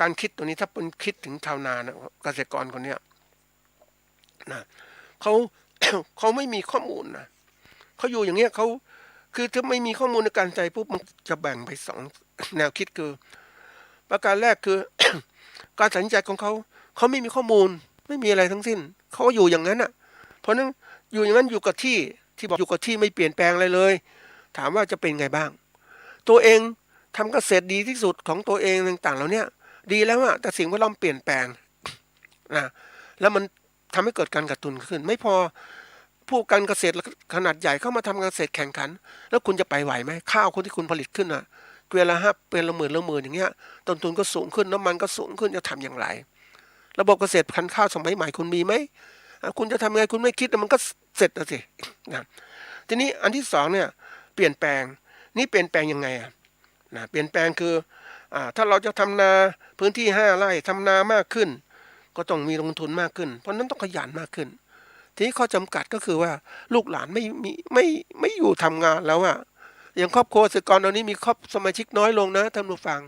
การคิดตัวนี้ถ้าเป็นคิดถึงชาวนานะเกษตรกรคนนี้นะเขาไม่มีข้อมูลนะเขาอยู่อย่างเงี้ยเขาคือถ้าไม่มีข้อมูลในการใจปุ๊บมันจะแบ่งไปสองแนวคิดคือประการแรกคือ การตัดสินใจของเขาไม่มีข้อมูลไม่มีอะไรทั้งสิ้นเขาอยู่อย่างนั้นเพราะนั้นอยู่อย่างนั้นอยู่กับที่บอกอยู่กับที่ไม่เปลี่ยนแปลงอะไรเลยถามว่าจะเป็นไงบ้างตัวเองทำเกษตรดีที่สุดของตัวเองต่างๆเหล่านี้ดีแล้วแต่สิ่งแวดล้อมเปลี่ยนแปลงนะแล้วมันทำให้เกิดการกระตุ้นขึ้นไม่พอผู้การเกษตรขนาดใหญ่เข้ามาทำการเกษตรแข่งขันแล้วคุณจะไปไหวไหมข้าวคนที่คุณผลิตขึ้นเกวียนละหมื่นอย่างเงี้ยต้นทุนก็สูงขึ้นน้ำมันก็สูงขึ้นจะทำอย่างไรระบบเกษตรพันธุ์ข้าวสมัยใหม่คุณมีไหมคุณจะทำไงคุณไม่คิดมันก็เสร็จแล้วสินะทีนี้อันที่สองเนี่ยเปลี่ยนแปลงนี่เปลี่ยนแปลงยังไงนะเปลี่ยนแปลงคือถ้าเราจะทำนาพื้นที่5 ไร่ทำนามากขึ้นก็ต้องมีลงทุนมากขึ้นเพราะนั้นต้องขยันมากขึ้นทีนี้ข้อจำกัดก็คือว่าลูกหลานไม่อยู่ทำงานแล้วอย่างครอบครัวเกษตรกรตอนนี้มีครอบสมาชิกน้อยลงนะท่านผู้ฟัง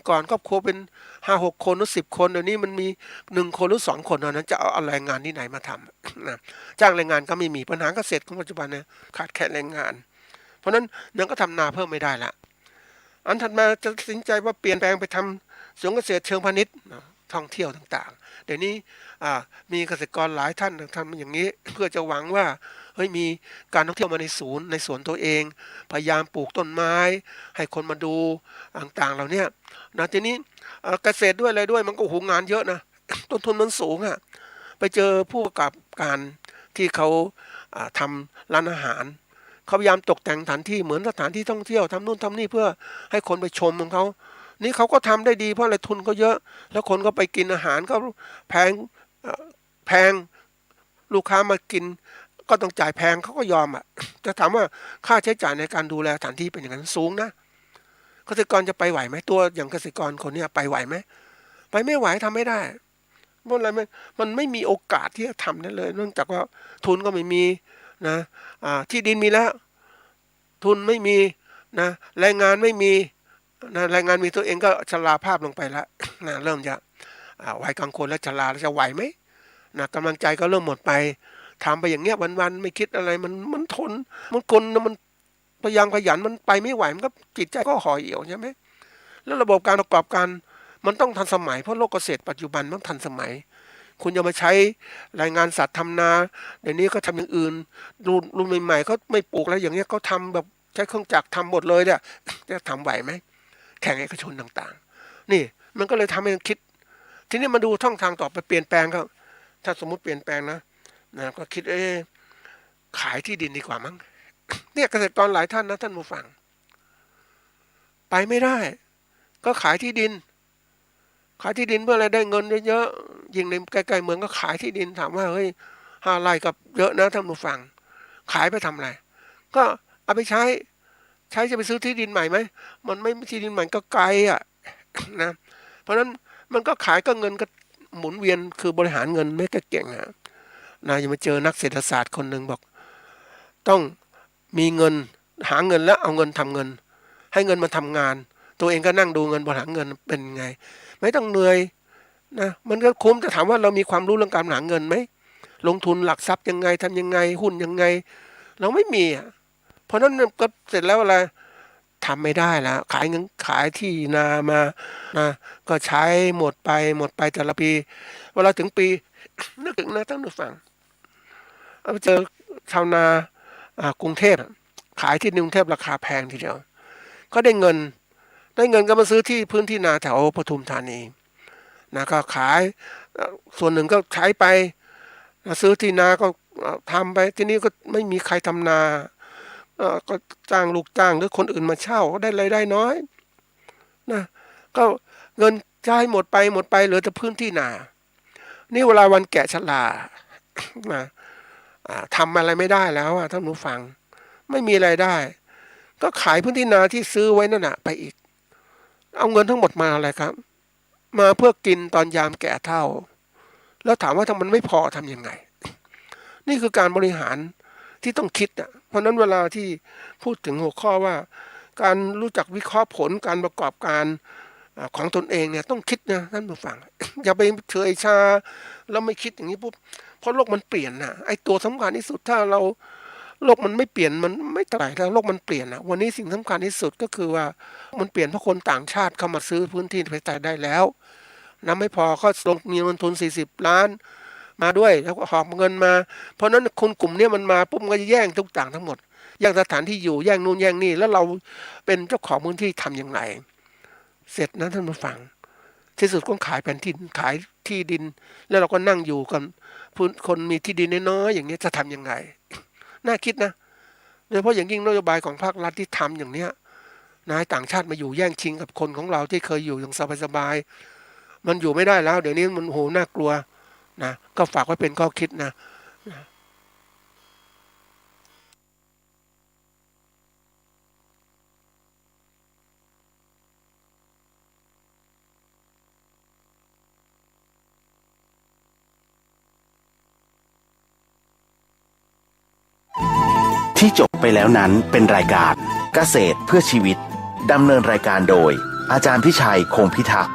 ก่อนครอบครัวเป็น5-6 คนหรือ10 คนเดี๋ยวนี้มันมี1 คนหรือ2 คนเท่านั้นจะเอาแรงงานที่ไหนมาทำนะจ้างแรงงานก็ไม่มีปัญหาเกษตรของปัจจุบันเนี่ยขาดแคลนแรงงานเพราะนั้นยังก็ทำนาเพิ่มไม่ได้ละอันถัดมาจะตัดสินใจว่าเปลี่ยนแปลงไปทำสวนเกษตรเชิงพาณิชย์ท่องเที่ยวต่างๆเดี๋ยวนี้มีเกษตรกรหลายท่านทำอย่างนี้เพื่อจะหวังว่าเฮ้ยมีการท่องเที่ยวมาในสวนตัวเองพยายามปลูกต้นไม้ให้คนมาดูต่างๆเหล่านี้นะทีนี้เกษตรด้วยอะไรด้วยมันก็หูงานเยอะนะต้นทุนมันสูงไปเจอผู้ประกอบการที่เขาทำร้านอาหารเขาพยายามตกแต่งสถานที่เหมือนสถานที่ท่องเที่ยวทำนู่นทำนี่เพื่อให้คนไปชมของเขานี่เขาก็ทำได้ดีเพราะอะไรทุนก็เยอะแล้วคนก็ไปกินอาหารก็แพงลูกค้ามากิน ก็ต้องจ่ายแพงเขาก็ยอมอ่ะแต่ถามว่าค่าใช้จ่ายในการดูแลสถานที่เป็นอย่างนั้นสูงนะเกษตรกรจะไปไหวไหมตัวอย่างเกษตรกรคนเนี้ยไปไหวไหมไปไม่ไหวทำไม่ได้เพราะอะไรมันไม่มีโอกาสที่จะทำได้เลยเนื่องจากว่าทุนก็ไม่มีนะที่ดินมีแล้วทุนไม่มีนะแรงงานไม่มีนะแรงงานมีตัวเองก็ชราภาพลงไปแล้วนะเริ่มจะวัยกลางคนแล้วชราแล้วจะไหวไหมนะกำลังใจก็เริ่มหมดไปทำไปอย่างเงี้ยวันๆไม่คิดอะไรมันทนมันกลนะมันพยายามขยันมันไปไม่ไหวมันก็จิตใจก็ห่อเหี่ยวใช่ไหมแล้วระบบการประกอบการมันต้องทันสมัยเพราะโลกเกษตรปัจจุบันมันทันสมัยคุณจะมาใช้แรงงานสัตว์ทำนาเดี๋ยวนี้ก็ทำอย่างอื่นรุ่นใหม่ๆเขาไม่ปลูกแล้วอย่างเงี้ยเขาทำแบบใช้เครื่องจักรทำหมดเลยเนี่ยจะทำไหวไหมแข่งเอกชนต่างๆนี่มันก็เลยทำให้คิดทีนี้มาดูช่องทางต่อไปเปลี่ยนแปลงก็ถ้าสมมุติเปลี่ยนแปลงนะก็คิดขายที่ดินดีกว่ามั้งเนี่ยเกษตรกรหลายท่านนะท่านผู้ฟังไปไม่ได้ก็ขายที่ดินเพื่ออะไรได้เงินเยอะๆยิ่งในใกล้ๆเมืองก็ขายที่ดินถามว่าเฮ้ย5 ไร่กับเยอะนะท่านผู้ฟังขายไปทำอะไรก็เอาไปใช้จะไปซื้อที่ดินใหม่ไหมมันไม่ที่ดินใหม่ก็ไกลอ่ะนะเพราะฉะนั้นมันก็ขายก็เงินก็หมุนเวียนคือบริหารเงินไม่ก็เก่งนะอย่ามาเจอนักเศรษฐศาสตร์คนหนึ่งบอกต้องมีเงินหาเงินแล้วเอาเงินทำเงินให้เงินมาทำงานตัวเองก็นั่งดูเงินบริหารเงินเป็นไงไม่ต้องเหนื่อยนะมันก็คุ้มแต่ถามว่าเรามีความรู้เรื่องการหาเงินไหมลงทุนหลักทรัพย์ยังไงทำยังไงหุ้นยังไงเราไม่มีอ่ะเพราะนั้นก็เสร็จแล้วอะไรทำไม่ได้แล้วขายเงินขายที่นามานะก็ใช้หมดไปแต่ละปีเวลาถึงปีนึกถึงนะท่านผู้ฟังเอาไปเจอชาวนากรุงเทพขายที่กรุงเทพราคาแพงทีเดียวก็ได้เงินก็มาซื้อที่พื้นที่นาแถวปทุมธานีนะก็ขายส่วนหนึ่งก็ใช้ไปซื้อที่นาก็ทำไปที่นี้ก็ไม่มีใครทำนาก็จ้างลูกจ้างหรือคนอื่นมาเช่าก็ได้รายได้น้อยนะก็เงินใช้หมดไปเหลือแต่พื้นที่นานี่เวลาวันแก่ชรานะทำอะไรไม่ได้แล้วท่านผู้ฟังไม่มีรายได้ก็ขายพื้นที่นาที่ซื้อไว้นั่นน่ะไปอีกเอาเงินทั้งหมดมาอะไรครับมาเพื่อกินตอนยามแก่เฒ่าแล้วถามว่าถ้ามันไม่พอทำยังไงนี่คือการบริหารที่ต้องคิดอ่ะเพราะนั้นเวลาที่พูดถึงหัวข้อว่าการรู้จักวิเคราะห์ผลการประกอบการของตนเองเนี่ยต้องคิดนะท่านผู้ฟัง อย่าไปเฉยชาแล้วไม่คิดอย่างนี้ปุ๊บเพราะโลกมันเปลี่ยนนะไอ้ตัวสำคัญที่สุดถ้าเราโลกมันไม่เปลี่ยนมันไม่เท่าไหร่ถ้าโลกมันเปลี่ยนนะวันนี้สิ่งสำคัญที่สุดก็คือว่ามันเปลี่ยนเพราะคนต่างชาติเข้ามาซื้อพื้นที่ประเทศไทยได้แล้วนะไม่พอก็ลงมีเงินทุน40 ล้านมาด้วยแล้วก็หอบเงินมาเพราะนั้นคนกลุ่มนี้มันมาปุ๊บมันก็จะแย่งทุกต่างทั้งหมดแย่งสถานที่อยู่แย่งนู่นแย่งนี่แล้วเราเป็นเจ้าของพื้นที่ทำอย่างไรเสร็จนะท่านผู้ฟังที่สุดก็ขายแผ่นดินขายที่ดินแล้วเราก็นั่งอยู่กันคนมีที่ดินน้อยๆอย่างนี้จะทำยังไงน่าคิดนะโดยเฉพาะอย่างยิ่งนโยบายของภาครัฐที่ทำอย่างเนี้ยนายต่างชาติมาอยู่แย่งชิงกับคนของเราที่เคยอยู่อย่างสบายๆมันอยู่ไม่ได้แล้วเดี๋ยวนี้มันโหน่ากลัวนะก็ฝากไว้เป็นข้อคิดนะ ที่จบไปแล้วนั้นเป็นรายการเกษตรเพื่อชีวิตดำเนินรายการโดยอาจารย์พิชัยคงพิทักษ์